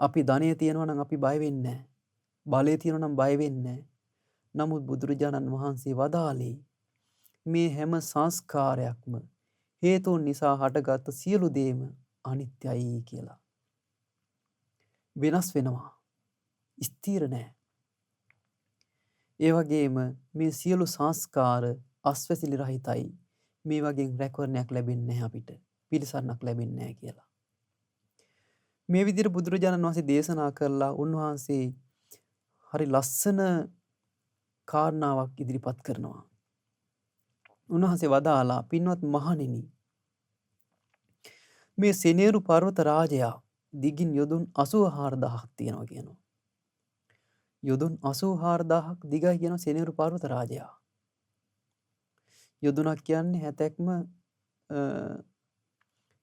අපි ධනෙ තියනවා නම් අපි බය වෙන්නේ නැහැ. බලය තියනවා නම් බය වෙන්නේ නැහැ. නමුත් බුදුරජාණන් වහන්සේ වදාළේ මේ හැම සංස්කාරයක්ම හේතුන් නිසා හටගත් සියලු දේම අනිත්‍යයි කියලා. වෙනස් වෙනවා. ස්ථිර නැහැ. ඒ වගේම මේ සියලු සංස්කාර අස්වැසිලි රහිතයි. මේ වගේ රැකවරණයක් ලැබෙන්නේ නැහැ අපිට. පිළිසරණක් ලැබෙන්නේ නැහැ කියලා. මේ විදිහට බුදුරජාණන් වහන්සේ දේශනා කළා. උන්වහන්සේ හරි ලස්සන කාරණාවක් ඉදිරිපත් කරනවා. උන්වහන්සේ වදාලා පින්වත් මහණෙනි මේ සෙනේරු පර්වත රාජයා දිගින් යොදුන් 84000ක් තියෙනවා කියනවා. යොදුන් 84000ක් දිගයි කියන සෙනේරු පර්වත රාජයා. යොදුනක් කියන්නේ හැතැක්ම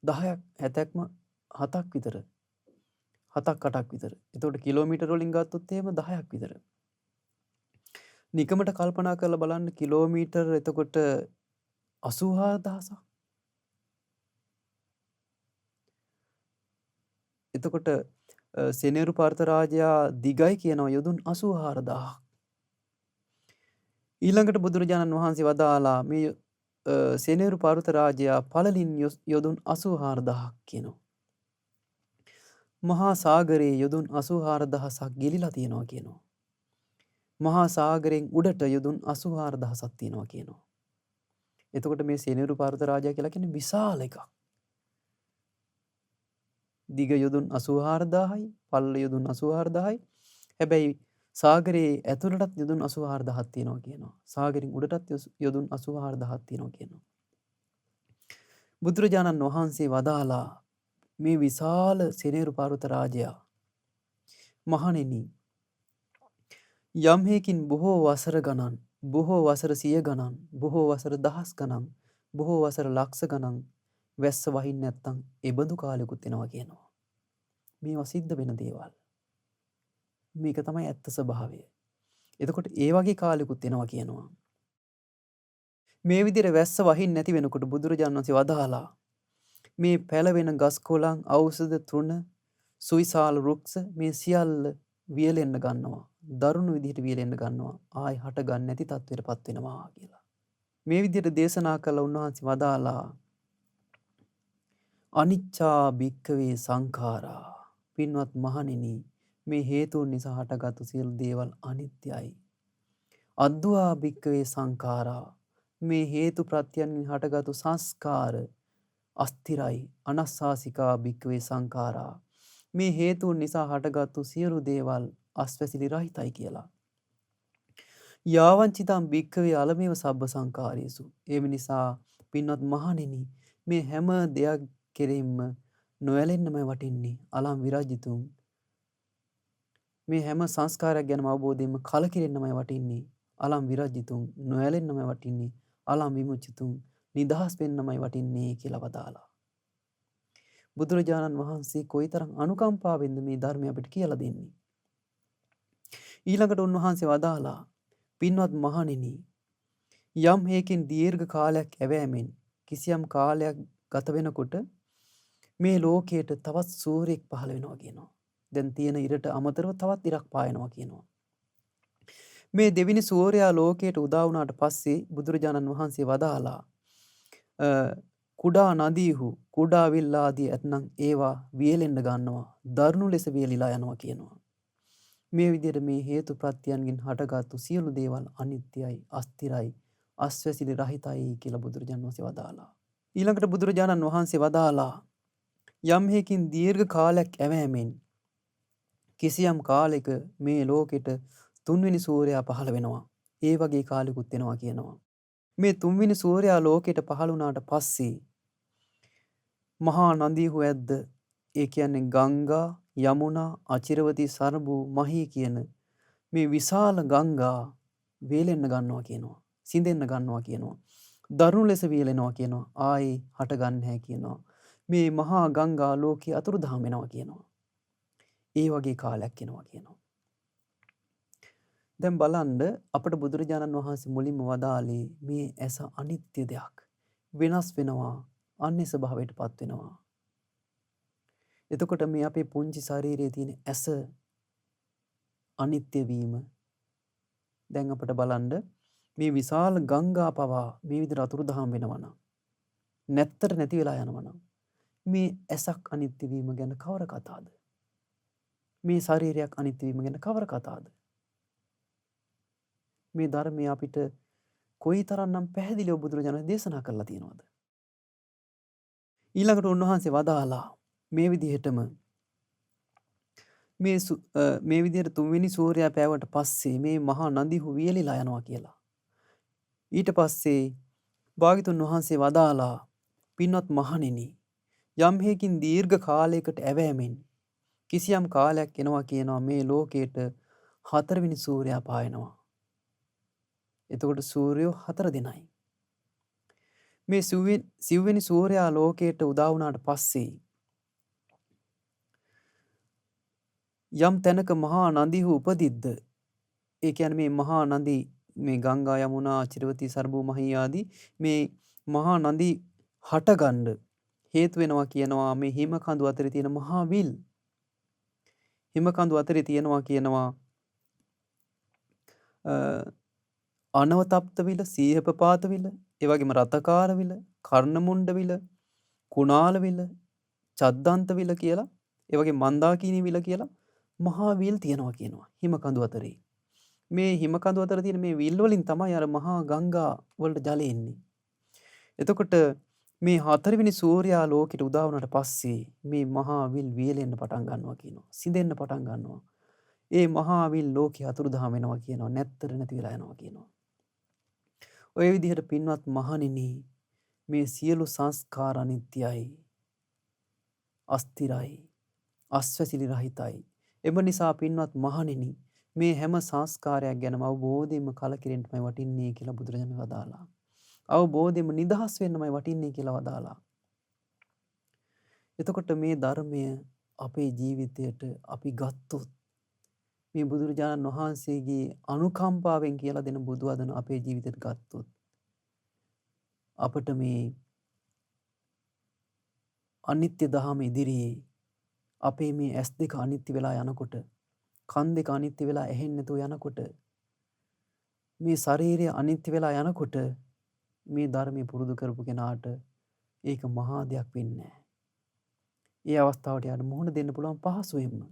10ක් හැතැක්ම 7ක් විතර. 7ක් 8ක් විතර. එතකොට කිලෝමීටර වලින් ගත්තොත් එහෙම 10ක් විතර. නිකමට කල්පනා කරලා බලන්න කිලෝමීටර එතකොට 84000ක්. එතකොට සෙනේරු පර්වත රාජයා දිගයි කියනවා යොදුන් 84000ක්. ඊළඟට බුදුරජාණන් වහන්සේ වදාලා මේ සෙනේරු පර්වත රාජයා පළලින් යොදුන් 84000ක් කියනවා. මහා සාගරයේ යොදුන් 84000ක් ගිලිලා තියෙනවා කියනවා. මහා සාගරයෙන් උඩට යොදුන් 84000ක් තියෙනවා කියනවා. එතකොට මේ සෙනේරු පර්වත රාජයා කියලා කියන්නේ විශාල එකක්. දිග යොදුන් 84000යි, පළල යොදුන් 84000යි. හැබැයි සාගරයේ ඇතුළටත් යොදුන් 84000ක් තියෙනවා කියනවා. සාගරෙන් උඩටත් යොදුන් 84000ක් තියෙනවා කියනවා. බුදුරජාණන් වහන්සේ වදාලා මේ විශාල සෙනේරු පර්වත රාජයා මහණෙනි යම් හේකින් බොහෝ වසර ගණන්, බොහෝ වසර 100 ගණන්, බොහෝ වසර දහස් ගණන්, බොහෝ වසර ලක්ෂ ගණන් වැස්ස වහින්න නැත්තම් එබඳු කාලෙකුත් එනවා කියනවා. මේවා සිද්ධ වෙන දේවල්. මේක තමයි ඇත්ත ස්වභාවය. එතකොට ඒ වගේ කාලෙකුත් එනවා කියනවා. මේ විදිහට වැස්ස වහින්න නැති වෙනකොට බුදුරජාණන් වහන්සේ වදාලා මේ පැලවෙන ගස් කොළන්, ඖෂධ තෘණ, සුවිශාල වෘක්ෂ මේ සියල්ල වියලෙන්න ගන්නවා. දරුණු විදිහට වියලෙන්න ගන්නවා. ආයි හට ගන්න නැති තත්ත්වයටපත් වෙනවා කියලා. මේ විදිහට දේශනා කළ උන්වහන්සේ වදාලා අනිච්චා භික්ඛවේ සංඛාරා. පින්වත් මහණෙනි මේ හේතුන් නිසා හටගත් සියලු දේවල් අනිත්‍යයි. අද්දුවා භික්ඛවේ සංඛාරා. මේ හේතු ප්‍රත්‍යයන් හටගත් සංස්කාර අස්තිරයි. අනස්සාසිකා භික්ඛවේ සංඛාරා. මේ හේතුන් නිසා හටගත් සියලු දේවල් අස්වැසිලි රහිතයි කියලා. යාවංචිතම් භික්ඛවේ අලමේව සබ්බ සංකාරයේසු. ඒ නිසා පින්වත් මහණෙනි මේ හැම දෙයක් කෙරෙහිම නොඇලෙන්නමයි වටින්නේ. අලම් විරජිතුම් මේ හැම සංස්කාරයක් ගැනම අවබෝධයෙන්ම කලකිරෙන්නමයි වටින්නේ. අලම් විරජිතුම් නොඇලෙන්නමයි වටින්නේ. අලම් විමුචිතුම් නිදහස් වෙන්නමයි වටින්නේ කියලා වදාලා. බුදුරජාණන් වහන්සේ කොයිතරම් අනුකම්පාවෙන්ද මේ ධර්මය අපිට කියලා දෙන්නේ. ඊළඟට උන්වහන්සේ වදාලා පින්වත් මහණෙනි යම් හේකින් දීර්ඝ කාලයක් ඇවෑමෙන් කිසියම් කාලයක් ගත වෙනකොට මේ ලෝකයට තවත් සූර්යෙක් පහළ වෙනවා කියනවා. දැන් තියෙන ඉරට අමතරව තවත් ඉරක් පායනවා කියනවා. මේ දෙවිනි සූර්යයා ලෝකයට උදා වුණාට පස්සේ බුදුරජාණන් වහන්සේ වදාලා කුඩා නදීහු කුඩා විල් ආදී ඇතනම් ඒවා වියලෙන්න ගන්නවා. දරුණු ලෙස වියලිලා යනවා කියනවා. මේ විදිහට මේ හේතු ප්‍රත්‍යයන්ගෙන් හටගත්තු සියලු දේවල් අනිත්‍යයි, අස්තිරයි, අස්වැසිලි රහිතයි කියලා බුදුරජාණන් වහන්සේ වදාලා. ඊළඟට බුදුරජාණන් වහන්සේ වදාලා යම් හේකින් දීර්ඝ කාලයක් ඇවෑමෙන් කිසියම් කාලෙක මේ ලෝකෙට තුන්වෙනි සූර්යයා පහළ වෙනවා. ඒ වගේ කාලෙකුත් එනවා කියනවා. මේ තුන්වෙනි සූර්යයා ලෝකෙට පහළ වුණාට පස්සේ මහා නදීහු ඇද්ද ඒ කියන්නේ ගංගා, යමුනා, අචිරවතී, සරබු, මහී කියන මේ විශාල ගංගා වේලෙන්න ගන්නවා කියනවා. සිඳෙන්න ගන්නවා කියනවා. දරුණු ලෙස වේලෙනවා කියනවා. ආයේ හටගන්නේ නැහැ කියනවා. මේ මහා ගංගා ලෝකයේ අතුරුදහන් වෙනවා කියනවා. ඒ වගේ කාලයක් එනවා කියනවා. දැන් බලන්න අපට බුදුරජාණන් වහන්සේ මුලින්ම වදාළේ මේ ඇස අනිත්‍ය දෙයක්. වෙනස් වෙනවා. අන්‍ය ස්වභාවයටපත් වෙනවා. එතකොට මේ අපේ පුංචි ශරීරයේ තියෙන ඇස අනිත්‍ය වීම දැන් අපට බලන්න මේ විශාල ගංගා පවා මේ විදිහට අතුරුදහන් වෙනවා නම් නැත්තර නැති වෙලා යනවා නම් මේ ඇසක් අනිත්‍ය වීම ගැන කවර කතාවද? මේ ශරීරයක් අනිත්‍ය වීම ගැන කවර කතාවද? මේ ධර්මය අපිට කොයිතරම්නම් පැහැදිලිව බුදුරජාණන් දේශනා කරලා තියෙනවද? ඊළඟට උන්වහන්සේ වදාලා මේ විදිහටම මේ විදිහට තුන්වෙනි සූර්යයා පෑවට පස්සේ මේ මහා නදීහු වියලිලා යනවා කියලා. ඊට පස්සේ භාග්‍යතුන් වහන්සේ වදාලා පින්වත් මහණෙනි යම් හේකින් දීර්ඝ කාලයකට ඇවෑමෙන් කිසියම් කාලයක් එනවා කියනවා මේ ලෝකයට හතරවෙනි සූර්යයා පායනවා. එතකොට සූර්යෝ 4 දෙනයි. මේ සිව්වෙනි සූර්යයා ලෝකයට උදා වුණාට පස්සේ යම් තැනක මහා නදීහු උපදිද්ද ඒ කියන්නේ මේ මහා නදී මේ ගංගා යමුනා චිරවතී සරබු මහී ආදී මේ මහා නදී හටගන්න හේතු වෙනවා කියනවා මේ හිම කඳු අතරේ තියෙන මහා විල් හිම කඳු අතරේ තියෙනවා කියනවා අනවතප්ත විල සීහපපාත විල ඒ වගේම රතකාර විල කර්ණමුණ්ඩ විල කුණාල විල චද්දන්ත විල කියලා ඒ වගේ මන්දාකිණි විල කියලා මහා විල් තියෙනවා කියනවා හිම කඳු අතරේ. මේ හිම කඳු අතර තියෙන මේ විල් වලින් තමයි අර මහා ගංගා වලට ජලය එන්නේ. එතකොට මේ හතරවෙනි සූර්යයා ලෝකෙට උදා වුණාට පස්සේ මේ මහා විල් වියලෙන්න පටන් ගන්නවා කියනවා. සිඳෙන්න පටන් ගන්නවා. ඒ මහා විල් ලෝකෙ අතුරුදහන් වෙනවා කියනවා. නැත්තර නැති වෙලා යනවා කියනවා. ඔය විදිහට පින්වත් මහණෙනි මේ සියලු සංස්කාර අනිත්‍යයි. අස්තිරයි. අස්වැසිලි රහිතයි. එම නිසා පින්වත් මහණෙනි මේ හැම සංස්කාරයක් ගැනම අවබෝධයෙන්ම කලකිරෙන්නමයි වටින්නේ කියලා බුදුරජාණන් වදාලා. අවබෝධයෙන්ම නිදහස් වෙන්නමයි වටින්නේ කියලා වදාලා. එතකොට මේ ධර්මය අපේ ජීවිතයට අපි ගත්තොත් මේ බුදුරජාණන් වහන්සේගේ අනුකම්පාවෙන් කියලා දෙන බුදු වදන අපේ ජීවිතයට ගත්තොත් අපට මේ අනිත්‍ය දහම ඉදිරියේ අපේ මේ ඇස් දෙක අනිත්‍ය වෙලා යනකොට කන් දෙක අනිත්‍ය වෙලා ඇහෙන්නේ නැතුව යනකොට මේ ශරීරය අනිත්‍ය වෙලා යනකොට මේ ධර්මයේ පුරුදු කරපු කෙනාට ඒක මහා දෙයක් වෙන්නේ නැහැ. ඒ අවස්ථාවට යාට මුහුණ දෙන්න පුළුවන් පහසුවෙන්ම.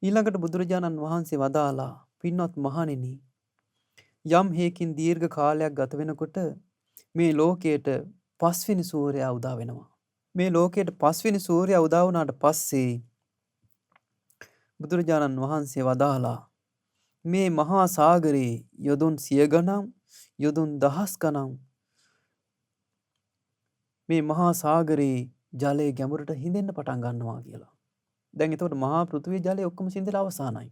ඊළඟට බුදුරජාණන් වහන්සේ වදාලා පින්වත් මහණෙනි යම් හේකින් දීර්ඝ කාලයක් ගත වෙනකොට මේ ලෝකයට පස්වෙනි සූර්යයා උදා වෙනවා. මේ ලෝකයට පස්වෙනි සූර්යයා උදා වුණාට පස්සේ බුදුරජාණන් වහන්සේ වදාලා මේ මහා සාගරයේ යොදුන් සිය ගණන් යොදුන් දහස් ගණන් මේ මහා සාගරයේ ජලය ගැඹුරට හිඳෙන්න පටන් ගන්නවා කියලා. දැන් එතකොට මහා පෘථිවි ජලය ඔක්කොම සිඳලා අවසానයි.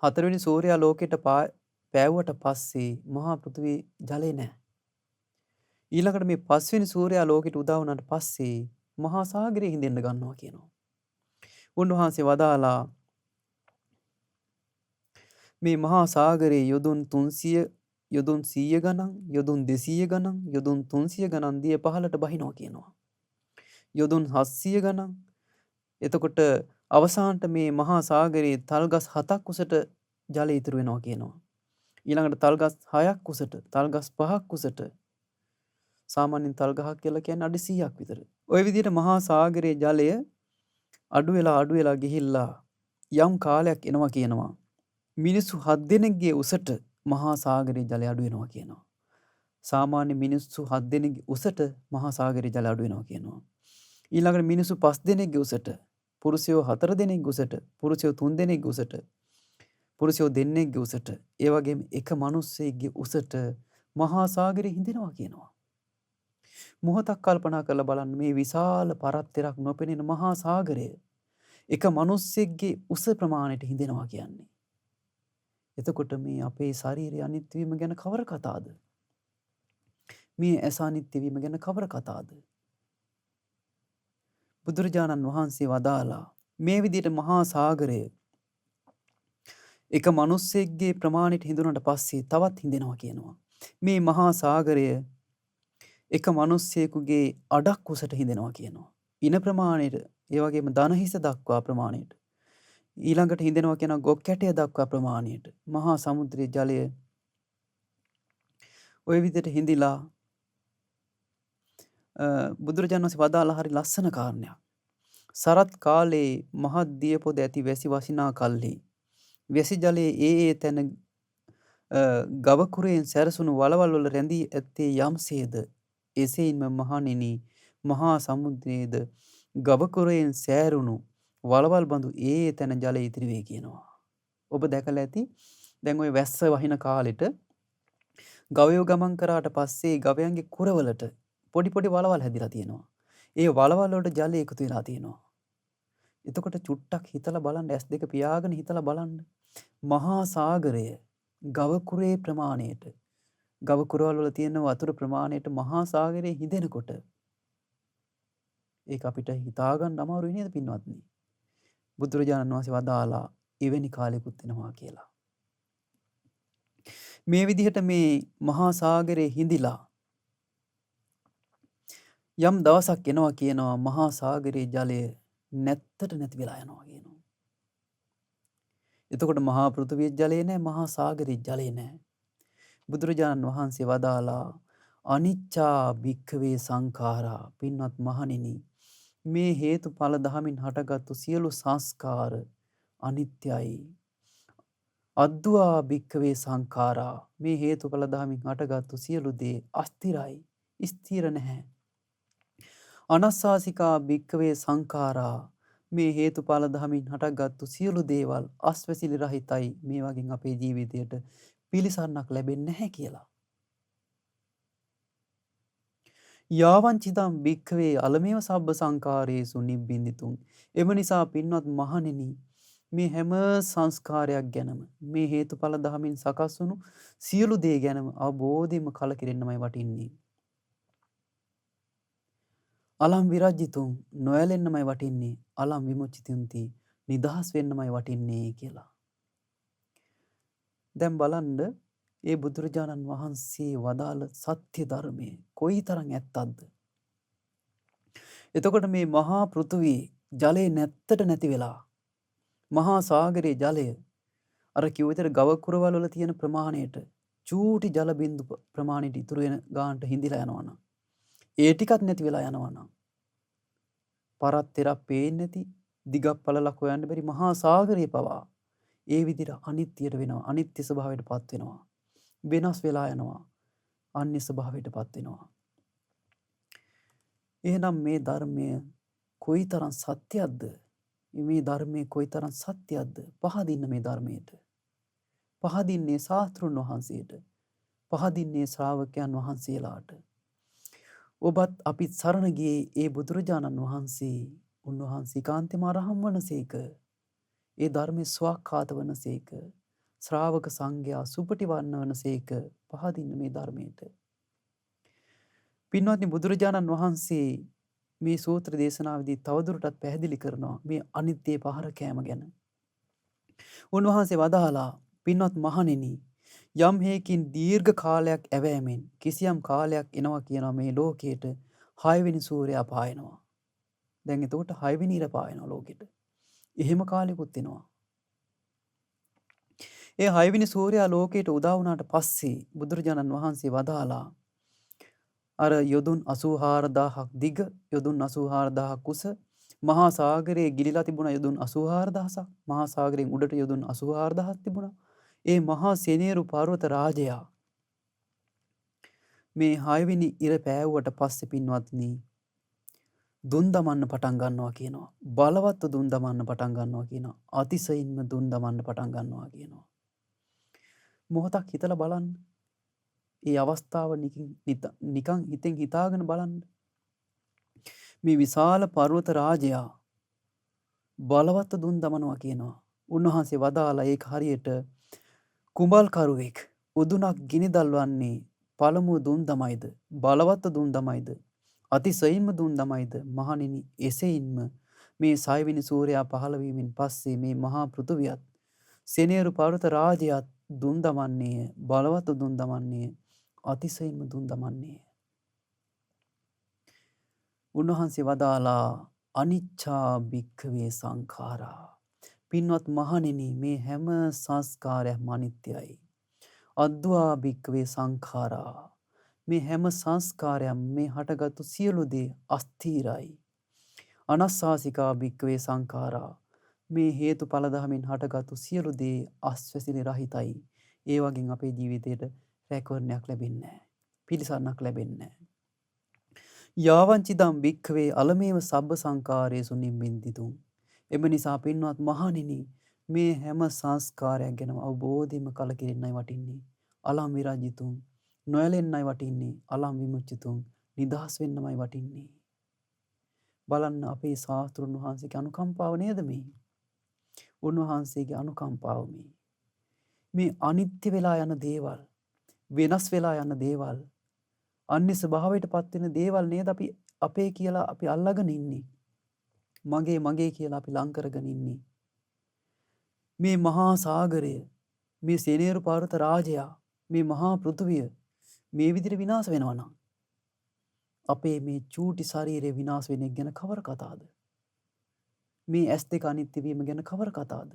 හතරවෙනි සූර්යයා ලෝකෙට පෑවුවට පස්සේ මහා පෘථිවි ජලය නැහැ. ඊළඟට මේ පස්වෙනි සූර්යයා ලෝකෙට උදා වුණාට පස්සේ මහා සාගරය හිඳෙන්න ගන්නවා කියනවා. උන්වහන්සේ වදාලා මේ මහා සාගරයේ යොදුන් 300 යොදුන් 100 ගණන් යොදුන් 200 ගණන් යොදුන් 300 ගණන් දිය පහළට බහිනවා කියනවා. යොදුන් 700 ගණන් එතකොට අවසානට මේ මහා සාගරයේ තල්ගස් 7ක් උසට ජලය ඉතුරු වෙනවා කියනවා. ඊළඟට තල්ගස් 6ක් උසට තල්ගස් 5ක් උසට සාමාන්‍යයෙන් තල් ගහක් කියලා කියන්නේ අඩි 100ක් විතර. ওই විදිහට මහා සාගරයේ ජලය අඩු වෙලා ගිහිල්ලා යම් කාලයක් එනවා කියනවා. මිනිස්සු 7 දෙනෙක්ගේ උසට මහා සාගරයේ ජලය අඩු වෙනවා කියනවා. සාමාන්‍ය මිනිස්සු 7 දෙනෙක්ගේ උසට මහා සාගරයේ ජලය අඩු වෙනවා කියනවා. ඊළඟට මිනිස්සු 5 දෙනෙක්ගේ උසට, පුරුෂයෝ 4 දෙනෙක්ගේ උසට, පුරුෂයෝ 3 දෙනෙක්ගේ උසට, පුරුෂයෝ දෙන්නෙක්ගේ උසට, ඒ වගේම එක මිනිස්සෙක්ගේ උසට මහා සාගරයේ හිඳෙනවා කියනවා. මොහොතක් කල්පනා කරලා බලන්න මේ විශාල පරතරයක් නොපෙනෙන මහා සාගරය එක මිනිස්සෙක්ගේ උස ප්‍රමාණයට හිඳෙනවා කියන්නේ. එතකොට මේ අපේ ශරීරය අනිත්‍ය වීම ගැන කවර කතාවද? මේ ඇස අනිත්‍ය වීම ගැන කවර කතාවද? බුදුරජාණන් වහන්සේ වදාලා මේ විදිහට මහා සාගරය එක මිනිස්සෙක්ගේ ප්‍රමාණයට හිඳුනට පස්සේ තවත් හිඳෙනවා කියනවා. මේ මහා සාගරය එක මිනිස්සෙකුගේ අඩක් උසට හිඳෙනවා කියනවා. ඉන ප්‍රමාණයට, ඒ වගේම ධන හිස දක්වා ප්‍රමාණයට. ඊළඟට හිඳෙනවා කියන ගොක් කැටය දක්වා ප්‍රමාණයට. මහා සමුද්‍රයේ ජලය ওই විදිහට හිඳිලා බුදුරජාණන් වහන්සේ වදාලා හරි ලස්සන කාරණයක්. සරත් කාලේ මහත් දිය පොද ඇති වැසි වසිනා කල්හි වැසි ජලයේ ඒ තැන ගව කුරයෙන් සැරසුණු වලවල් වල රැඳී ඇත්තේ යම්සේද එසේයින්ම මහණෙනි මහා සමුද්‍රයේද ගව කුරයෙන් සෑරුණු වලවල් බඳු ඒ තැන ජලය ඉතිරි වේ කියනවා. ඔබ දැකලා ඇති දැන් ওই වැස්ස වහින කාලෙට ගවයෝ ගමන් කරාට පස්සේ ගවයන්ගේ කුරවලට පොඩි පොඩි වලවල් හැදිලා තියෙනවා. ඒ වලවල් වලට ජලය එකතු වෙලා තියෙනවා. එතකොට චුට්ටක් හිතලා බලන්න, S2 පියාගෙන හිතලා බලන්න. මහා සාගරය ගව කුරේ ප්‍රමාණයට, ගව කුරවල් වල තියෙන වතුර ප්‍රමාණයට මහා සාගරයේ හිඳෙනකොට ඒක අපිට හිතා ගන්න අමාරුයි නේද පින්වත්නි? බුදුරජාණන් වහන්සේ වදාලා එවැනි කාලෙකුත් වෙනවා කියලා. මේ විදිහට මේ මහා සාගරයේ හිඳිලා යම් දවසක් එනවා කියනවා මහා සාගරයේ ජලය නැත්තට නැති වෙලා යනවා කියනවා. එතකොට මහා පෘථිවියේ ජලය නැහැ, මහා සාගරයේ ජලය නැහැ. බුදුරජාණන් වහන්සේ වදාලා අනිච්චා භික්ඛවේ සංඛාරා, පින්වත් මහණෙනි මේ හේතුඵල ධමින් හටගත්තු සියලු සංස්කාර අනිත්‍යයි. අද්දුවා භික්ඛවේ සංඛාරා, මේ හේතුඵල ධමින් හටගත්තු සියලු දේ අස්තිරයි, ස්ථිර නැහැ. අනස්සාසිකා භික්ඛවේ සංඛාරා, මේ හේතුඵල ධමින් හටගත්තු සියලු දේවල් අස්වැසිලි රහිතයි. මේ වගේ අපේ ජීවිතයට පිළිසරණක් ලැබෙන්නේ නැහැ කියලා. යාවංචිතම් භික්ඛවේ අලමේව සබ්බ සංඛාරේසු නිබ්බින්දිතුං. එම නිසා පින්වත් මහණෙනි මේ හැම සංස්කාරයක් ගැනම, මේ හේතුඵල ධමින් සකස් වුණු සියලු දේ ගැනම අවබෝධයෙන්ම කලකිරෙන්නමයි වටින්නේ. අලම් විරජ්ජිතුං, නොයැලෙන්නමයි වටින්නේ. අලම් විමුච්චිතුන්ති, නිදහස් වෙන්නමයි වටින්නේ කියලා. දැන් බලන්න ඒ බුදුරජාණන් වහන්සේ වදාළ සත්‍ය ධර්මය කොයිතරම් ඇත්තක්ද? එතකොට මේ මහා පෘථුවියේ ජලය නැත්තට නැති වෙලා මහා සාගරයේ ජලය අර කිව්ව විතර ගව කුරවල් වල තියෙන ප්‍රමාණයට චූටි ජල බිඳු ප්‍රමාණයට ඉතුරු වෙන ගානට හිඳිලා යනවනම්, ඒ ටිකත් නැති වෙලා යනවනම් පරතරක් පේන්නේ නැති දිගක් පළලක් හොයන්න බැරි මහා සාගරය පවා ඒ විදිහට අනිත්‍යයට වෙනවා, අනිත්‍ය ස්වභාවයට පත් වෙනවා, වෙනස් වෙලා යනවා, අන්‍ය ස්වභාවයට පත් වෙනවා. එහෙනම් මේ ධර්මය කොයිතරම් සත්‍යයක්ද? මේ ධර්මයේ කොයිතරම් සත්‍යයක්ද පහදින්න මේ ධර්මයට. පහදින්නේ ශාස්ත්‍රුන් වහන්සේට. පහදින්නේ ශ්‍රාවකයන් වහන්සේලාට. ඔබත් අපිත් සරණ ගියේ ඒ බුදුරජාණන් වහන්සේ. උන්වහන්සේ කාන්තේම අරහම් වනසේක. ඒ ධර්මයේ ස්වාක්ඛාත වනසේක. ශ්‍රාවක සංඝයා සුපටිවන්න වනසේක. පහදින්න මේ ධර්මයට. පින්වත්නි, බුදුරජාණන් වහන්සේ මේ සූත්‍ර දේශනාවේදී තවදුරටත් පැහැදිලි කරනවා මේ අනිත්‍ය පහර කෑම ගැන. උන්වහන්සේ වදාලා, පින්වත් මහණෙනි, යම් හේකින් දීර්ඝ කාලයක් ඇවෑමෙන් කිසියම් කාලයක් එනවා කියනවා මේ ලෝකයට 6 වෙනි සූර්යයා පායනවා. දැන් එතකොට 6 වෙනි ඉර පායනවා ලෝකෙට. එහෙම කාලෙකුත් එනවා. ඒ 6 වෙනි සූර්යයා ලෝකයට උදා වුණාට පස්සේ බුදුරජාණන් වහන්සේ වදාලා, අර යොදුන් 84000ක් දිග, යොදුන් 84000ක් උස මහා සාගරයේ ගිලිලා තිබුණා යොදුන් 84000ක්. මහා සාගරයෙන් උඩට යොදුන් 84000ක් තිබුණා. ඒ මහා සෙනේරු පර්වත රාජයා මේ 6 වෙනි ඉර පෑවුවට පස්සේ පින්වත්නි දුන් දමන්න පටන් ගන්නවා කියනවා. බලවත්ව දුන් දමන්න පටන් ගන්නවා කියනවා. අතිශයින්ම දුන් දමන්න පටන් ගන්නවා කියනවා. මොහොතක් හිතලා බලන්න. ඒ අවස්ථාව නිකන් හිතෙන් හිතාගෙන බලන්න. මේ විශාල පර්වත රාජයා බලවත්ව දුන් දමනවා කියනවා. උන්වහන්සේ වදාලා ඒක හරියට කුඹල්කරුවෙක් උදුනක් ගිනි දල්වන්නේ පළමුව දුන් දමයිද, බලවත්ව දුන් දමයිද, අතිශයින්ම දුන් දමයිද? මහණෙනි, එසේයින්ම මේ 6 වෙනි සූර්යයා පහළ වීමෙන් පස්සේ මේ මහා පෘථුවියත් සෙනේරු පර්වත රාජයාත් දුන් දමන්නේ, බලවත්ව දුන් දමන්නේ, අතිශයින්ම දුන් දමන්නේ. උන්වහන්සේ වදාලා, අනිච්චා භික්ඛවේ සංඛාරා. පින්වත් මහණෙනි, මේ හැම සංස්කාරයක්ම අනිත්‍යයි. අද්වා භික්ඛවේ සංඛාරා. මේ හැම සංස්කාරයක්ම මේ හටගත්තු සියලු දේ අස්ථිරයි. අනස්සාසිකා භික්ඛවේ සංඛාරා. මේ හේතුඵල ධමෙන් හටගත්තු සියලු දේ අස්වැසිලි රහිතයි. ඒ වගේ අපේ ජීවිතේට රැකවරණයක් ලැබෙන්නේ නැහැ. පිළිසරණක් ලැබෙන්නේ නැහැ. යාවංචිදම් භික්ඛවේ අලමේව සබ්බ සංකාරේසු නිම්බින්දිතුං. එම නිසා පින්වත් මහණෙනි, මේ හැම සංස්කාරයක් ගැනම අවබෝධයෙන්ම කලකිරෙන්නයි වටින්නේ. අලම් විරජිතුං. නොයලෙන්නයි වටින්නේ. අලම් විමුච්චිතුං. නිදහස් වෙන්නමයි වටින්නේ. බලන්න අපේ ශාස්ත්‍රුන් වහන්සේගේ අනුකම්පාව නේද මේ? උන්වහන්සේගේ අනුකම්පාව මේ. මේ අනිත්‍ය වෙලා යන දේවල්, වෙනස් වෙලා යන දේවල්, අන්‍ය ස්වභාවයට පත් වෙන දේවල් නේද අපි අපේ කියලා අපි අල්ලගෙන ඉන්නේ. මගේ මගේ කියලා අපි ලං කරගෙන ඉන්නේ. මේ මහා සාගරය, මේ සෙනේරු පර්වත රාජයා, මේ මහා පෘථුවිය මේ විදිහට විනාශ වෙනවා නම් අපේ මේ චූටි ශරීරය විනාශ වෙන එක ගැන කවර කතාවද? මේ ඇස් දෙක අනිත්‍ය වීම ගැන කවර කතාවද?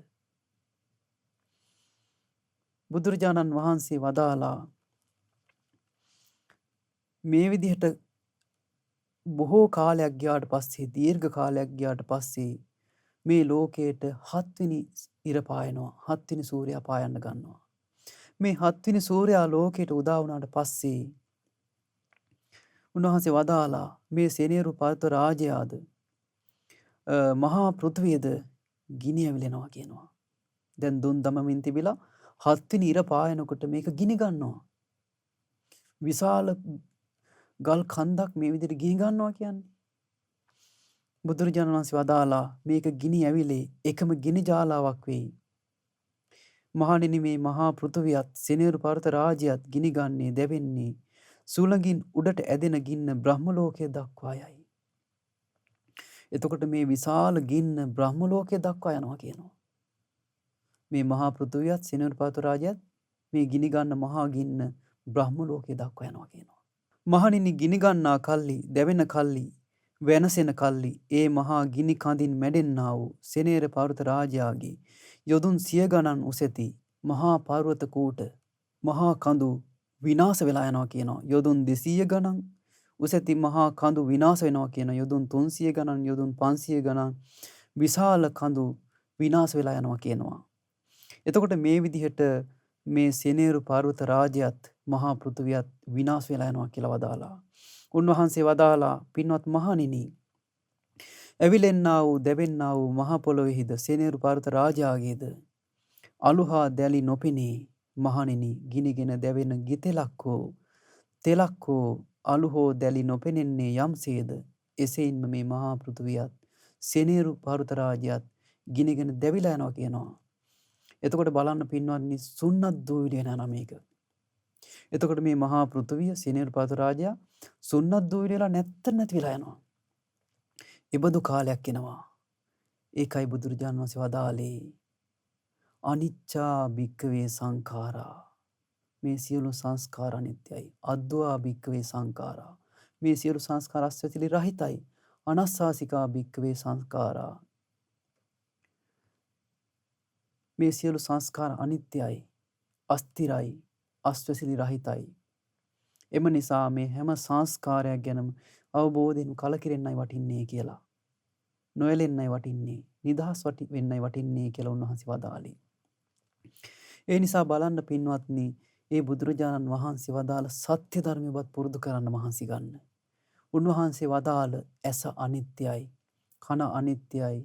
බුදුරජාණන් වහන්සේ වදාලා, මේ විදිහට බොහෝ කාලයක් ගියාට පස්සේ, දීර්ඝ කාලයක් ගියාට පස්සේ මේ ලෝකයට 7 වෙනි ඉර පායනවා. 7 වෙනි සූර්යයා පායන්න ගන්නවා. මේ 7 වෙනි සූර්යයා ලෝකයට උදා වුණාට පස්සේ උන්වහන්සේ වදාලා, මේ සෙනේරු පර්වත රාජයාද මහා පෘථුවියද ගිනි ඇවිලෙනවා කියනවා. දැන් දුන් දමමින් තිබිලා 7 වෙනි ඉර පායනකොට මේක ගිනි ගන්නවා. විශාල ගල් කන්දක් මේ විදිහට ගිනි ගන්නවා කියන්නේ. බුදුරජාණන් වහන්සේ වදාලා, මේක ගිනි ඇවිලේ එකම ගිනි ජාලාවක් වෙයි. මහණෙනි, මේ මහා පෘථුවියත් සෙනේරු පර්වත රාජ්‍යයත් ගිනි ගන්නේ, දැවෙන්නේ සුළඟින් උඩට ඇදෙන ගින්න බ්‍රහ්ම ලෝකයේ දක්වා යයි. එතකොට මේ විශාල ගින්න බ්‍රහ්ම ලෝකයේ දක්වා යනවා කියනවා. මේ මහා පෘථුවියත් සෙනේරු පර්වත රාජ්‍යයත් මේ ගිනි ගන්න මහා ගින්න බ්‍රහ්ම ලෝකයේ දක්වා යනවා කියනවා. මහණෙනි, ගිනි ගන්නා කල්ලි, දැවෙන කල්ලි, වෙනසෙන කල්ලි ඒ මහා ගිනි කඳින් මැඩෙන්නා වූ සෙනේරු පර්වත රාජයාගේ යොදුන් 100 ගණන් උසැති මහා පර්වත කූට, මහා කඳු විනාශ වෙලා යනවා කියනවා. යොදුන් 200 ගණන් උසැති මහා කඳු විනාශ වෙනවා කියන, යොදුන් 300 ගණන්, යොදුන් 500 ගණන් විශාල කඳු විනාශ වෙලා යනවා කියනවා. එතකොට මේ විදිහට මේ සෙනේරු පර්වත රාජ්‍යයත් මහා පෘථුවියත් විනාශ වෙලා යනවා කියලා වදාලා. උන්වහන්සේ වදාලා, පින්වත් මහණෙනි, ඇවිලෙන්නා වූ දැවෙන්නා වූ මහ පොළොවේහිද සෙනෙරු පර්වත රාජයාගේද අලුහා දැලි නොපෙනේ මහණෙනි ගිනිගෙන දැවෙන ගිතෙලක් හෝ තෙලක් හෝ අලු හෝ දැලි නොපෙනෙන්නේ යම්සේද එසේින්ම මේ මහා පෘථුවියත් සෙනෙරු පර්වත රාජයාත් ගිනිගෙන දැවිලා යනවා කියනවා. එතකොට බලන්න පින්වත්නි සුන්නත් දූවිලි වෙනා මේක. එතකොට මේ මහා පෘථුවිය සෙනෙරු පර්වත රාජයා සුන්නත් දූවිලි වෙලා නැති වෙලා යනවා. ඉබඳු කාලයක් එනවා. ඒකයි බුදුරජාණන් වහන්සේ වදාළේ අනිච්චා භික්කවේ සංඛාරා. මේ සියලු සංස්කාර අනිත්‍යයි. අද්වා භික්කවේ සංඛාරා. මේ සියලු සංස්කාර අස්වැසිලි රහිතයි. අනස්සාසිකා භික්කවේ සංස්කාරා. මේ සියලු සංස්කාර අනිත්‍යයි. අස්තිරයි. අස්වැසිලි රහිතයි. එම නිසා මේ හැම සංස්කාරයක් ගැනම අවබෝධයෙන් කලකිරෙන්නයි වටින්නේ කියලා. නොයලෙන්නයි වටින්නේ. නිදහස් වෙන්නයි වටින්නේ කියලා උන්වහන්සේ වදාළේ. ඒ නිසා බලන්න පින්වත්නි ඒ බුදුරජාණන් වහන්සේ වදාළ සත්‍ය ධර්මය ඔබත් පුරුදු කරන්න මහන්සි ගන්න. උන්වහන්සේ වදාළ ඇස අනිත්‍යයි, කන අනිත්‍යයි,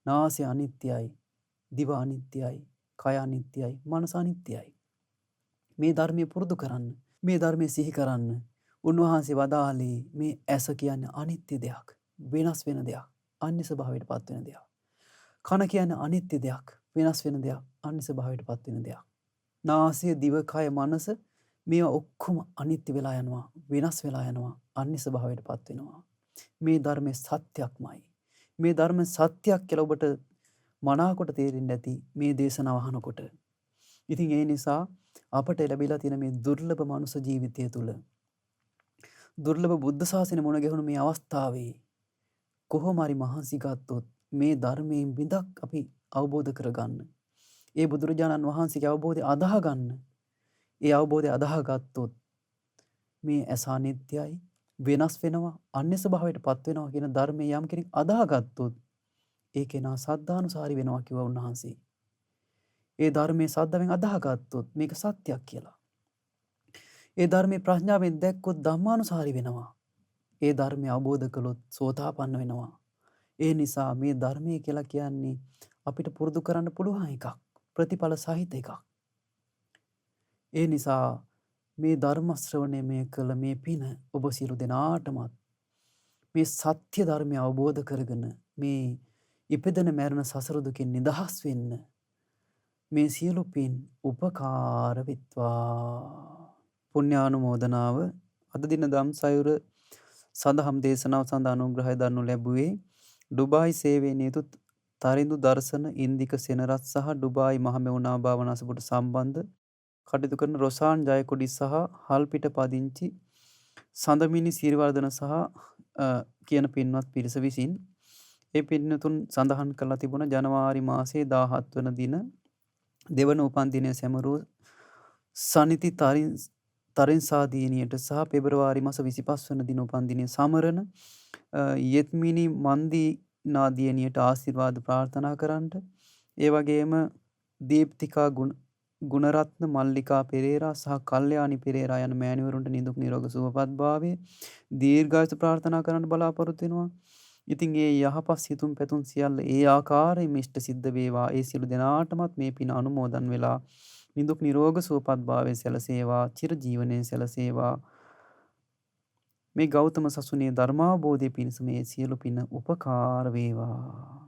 නාසය අනිත්‍යයි, දිව අනිත්‍යයි, කය අනිත්‍යයි, මනස අනිත්‍යයි. මේ ධර්මය පුරුදු කරන්න, මේ ධර්මය සිහි කරන්න. උන්වහන්සේ වදාළේ මේ ඇස කියන්නේ අනිත්‍ය දෙයක්, වෙනස් වෙන දෙයක්, අන්‍ය ස්වභාවයට පත් වෙන දෙයක්. කන කියන්නේ අනිත්‍ය දෙයක්, වෙනස් වෙන දෙයක්, අන්‍ය ස්වභාවයට පත් වෙන දෙයක්. නාසය, දිව, කය, මනස මේවා ඔක්කොම අනිත්‍ය වෙලා යනවා, වෙනස් වෙලා යනවා, අන්‍ය ස්වභාවයට පත් වෙනවා. මේ ධර්මයේ සත්‍යක්මයි. මේ ධර්ම සත්‍යයක් කියලා ඔබට මනාකොට තේරෙන්නේ නැති මේ දේශනාව අහනකොට. ඉතින් ඒ නිසා අපට ලැබිලා තියෙන මේ දුර්ලභ මනුෂ්‍ය ජීවිතය තුළ දුර්ලභ බුද්ධ ශාසනය මුණ ගැහුණු මේ අවස්ථාවේ කොහොම හරි මහන්සි ගත්තොත් මේ ධර්මයෙන් බිඳක් අපි අවබෝධ කරගන්න. ඒ බුදුරජාණන් වහන්සේගේ අවබෝධය අදාහ ගන්න. ඒ අවබෝධය අදාහ ගත්තොත් මේ ඇස අනිත්‍යයි, වෙනස් වෙනවා, අන්‍ය ස්වභාවයට පත් වෙනවා කියන ධර්මයේ යම් කෙනෙක් අදාහ ගත්තොත් ඒ කෙනා සද්ධානුසාරි වෙනවා කිව්වා උන්වහන්සේ. ඒ ධර්මයේ සද්ධාවෙන් අදාහ ගත්තොත් මේක සත්‍යයක් කියලා. ඒ ධර්මයේ ප්‍රඥාවෙන් දැක්කොත් ධම්මානුසාරි වෙනවා. ඒ ධර්මය අවබෝධ කළොත් සෝතාපන්න වෙනවා. ඒ නිසා මේ ධර්මය කියලා කියන්නේ අපිට පුරුදු කරන්න පුළුවන් එකක්. ප්‍රතිඵල සහිත එකක්. ඒ නිසා මේ ධර්ම ශ්‍රවණය කළ මේ පින ඔබ සියලු දෙනාටමත් මේ සත්‍ය ධර්මය අවබෝධ කරගෙන මේ ඉපදෙන මැරෙන සසර දුකින් නිදහස් වෙන්න මේ සියලු පින් උපකාර වෙත්වා. පුණ්‍යානුමෝදනාව අද දින ධම්සයුර සඳහම් දේශනාව සඳහා අනුග්‍රහය දරනු ලැබුවේ ඩුබායි සේවයේ නියුතු තරිඳු දර්ශන ඉන්දික සෙනරත් සහ ඩුබායි මහමෙවුනා භාවනාසපුට සම්බන්ධ කටයුතු කරන රොසාන් ජයකොඩි සහ හල්පිට පදිංචි සඳමිනි සිරිවර්ධන සහ කියන පින්වත් පිරිස විසින් ඒ පින්නතුන් සඳහන් කරලා තිබුණ ජනවාරි මාසයේ 17 වන දින දෙවන උපන් දිනය සැමරූ සනිති තරින්සාදීනියට සහ පෙබරවාරි මාස 25 වන දින උපන් දිනය සමරන යෙත්මිනි මන්දී නාදියනියට ආශිර්වාද ප්‍රාර්ථනා කරන්නට ඒ වගේම දීප්තිකා ගුණරත්න මල්ලිකා පෙරේරා සහ කල්යාණි පෙරේරා යන මෑණිවරුන්ට නිදුක් නිරෝග සුවපත් භාවයේ දීර්ඝායුෂ ප්‍රාර්ථනා කරන්න බලාපොරොත්තු වෙනවා. ඉතින් ඒ යහපත් සිතුම් පැතුම් සියල්ල ඒ ආකාරයෙන් ඉෂ්ට සිද්ධ වේවා. ඒ සියලු දෙනාටමත් මේ පින අනුමෝදන් වෙලා නිදුක් නිරෝග සුවපත් භාවයේ සැලසේවා, චිර ජීවනයේ සැලසේවා. මේ ගෞතම සසුනේ ධර්මාවබෝධය පිණිස මේ සියලු පින උපකාර වේවා.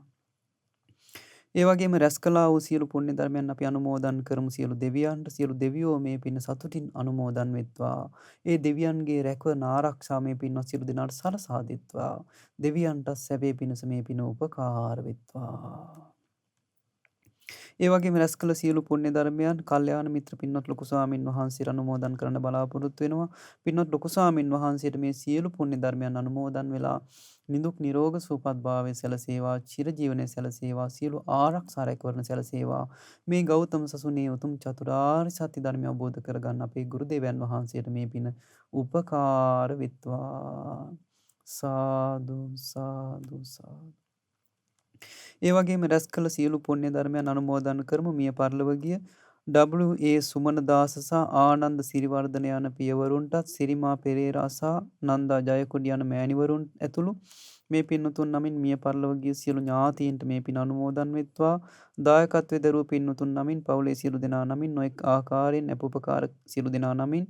ඒ වගේම රැස් කළා වූ සියලු පුණ්‍ය ධර්මයන් අපි අනුමෝදන් කරමු. සියලු දෙවියන්ට සියලු දෙවියෝ මේ පින සතුටින් අනුමෝදන් වෙත්වා. ඒ දෙවියන්ගේ රැකවරණ ආරක්ෂා මේ පින්වත් සියලු දෙනාට සලසා දෙත්වා. දෙවියන්ට සැපේ පිණිස මේ පින උපකාර වෙත්වා. ඒ වගේම රැස් කළ සියලු පුණ්‍ය ධර්මයන් කල්යාණ මිත්‍ර පින්වත් ලොකු ස්වාමින් වහන්සේට අනුමෝදන් කරන්න බලාපොරොත්තු වෙනවා. පින්වත් ලොකු ස්වාමින් වහන්සේට මේ සියලු පුණ්‍ය ධර්මයන් අනුමෝදන් වෙලා නිදුක් නිරෝග සුවපත් භාවයේ සැලසේවා, චිර ජීවනයේ සැලසේවා, සියලු ආරක්ෂා රැකවරණ සැලසේවා. මේ ගෞතම සසුනේ උතුම් චතුරාර්ය සත්‍ය ධර්මය අවබෝධ කරගන්න අපේ ගුරු දේවයන් වහන්සේට මේ පින උපකාර වෙත්වා. සාදු සාදු සාදු. ඒ වගේම රැස් කළ සියලු පුණ්‍ය ධර්මයන් අනුමෝදන් කරමු. මිය පරලොව ගිය W.A. සුමනදාස සහ ආනන්ද සිරිවර්ධන යන පියවරුන්ටත් සිරිමා පෙරේරා සහ නන්දා ජයකොඩි යන මෑණිවරුන් ඇතුළු මේ පින්වතුන් නමින් මිය පරලොව ගිය සියලු ඥාතීන්ට මේ පින් අනුමෝදන් වෙත්වා. දායකත්වයේ දරූ පින්වතුන් නමින් පවුලේ සියලු දෙනා නමින් නොඑක් ආකාරයෙන් අපෝපකාර සියලු දෙනා නමින්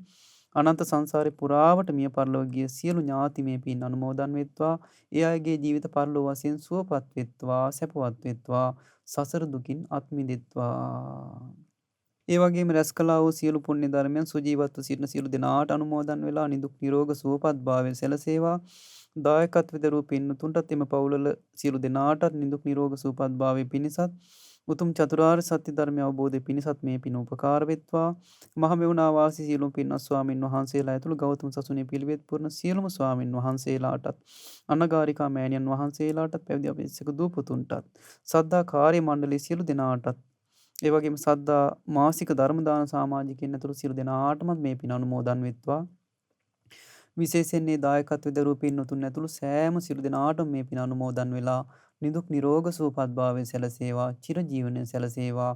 අනන්ත සංසාරේ පුරාවට මිය පරලොව ගිය සියලු ඥාති මේ පින් අනුමෝදන් වෙත්වා. ඒ අයගේ ජීවිත පරලොව වශයෙන් සුවපත් වෙත්වා, සැපවත් වෙත්වා, සසර දුකින් අත් මිදෙත්වා. ඒ වගේම රැස් කළා වූ සියලු පුණ්‍ය ධර්මයන් සුජීවත්ව සිටින සියලු දෙනාට අනුමෝදන් වෙලා නිදුක් නිරෝග සුවපත් භාවයෙන් සැලසේවා. දායකත්වයේ දරූ පින්වතුන්ටත් එම පවුලල සියලු දෙනාටත් නිදුක් නිරෝග සුවපත් භාවයේ පිණිසත් උතුම් චතුරාර්ය සත්‍ය ධර්මය අවබෝධයේ පිණිසත් මේ පින උපකාර වෙත්වා. මහමෙවුනා වාසී සියලුම පින්වත් ස්වාමින් වහන්සේලා ඇතුළු ගෞතම සසුනේ පිළිවෙත් පුරන සියලුම ස්වාමින් වහන්සේලාටත් අනගාരികා මෑණියන් වහන්සේලාටත් පැවිදි අපේක්ෂක දූ පුතුන්ටත් සද්ධා කාර්ය මණ්ඩලයේ සියලු දෙනාටත් ඒ වගේම සද්ධා මාසික ධර්ම දාන සමාජිකයන් ඇතුළු සියලු දෙනාටම මේ පින අනුමෝදන් වෙත්වා. විශේෂයෙන් මේ දායකත්වයේ දරූ පින්වතුන් ඇතුළු සෑම සියලු දෙනාටම මේ පින අනුමෝදන් වෙලා නිදුක් නිරෝග සුවපත් භාවයෙන් සැලසේවා, චිර ජීවනයෙන් සැලසේවා.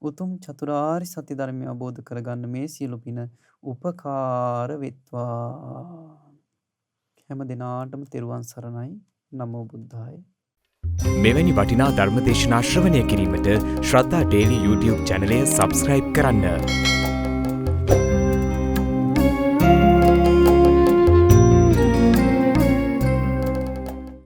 උතුම් චතුරාර්ය සත්‍ය ධර්මය අවබෝධ කරගන්න මේ සියලු පින උපකාර වෙත්වා. හැම දිනාටම තෙරුවන් සරණයි. නමෝ බුද්ධාය. මෙවැනි වටිනා ධර්මදේශනා ශ්‍රවණය කිරීමට ශ්‍රද්ධා ඩේලි YouTube චැනලය සබස්ක්‍රයිබ් කරන්න.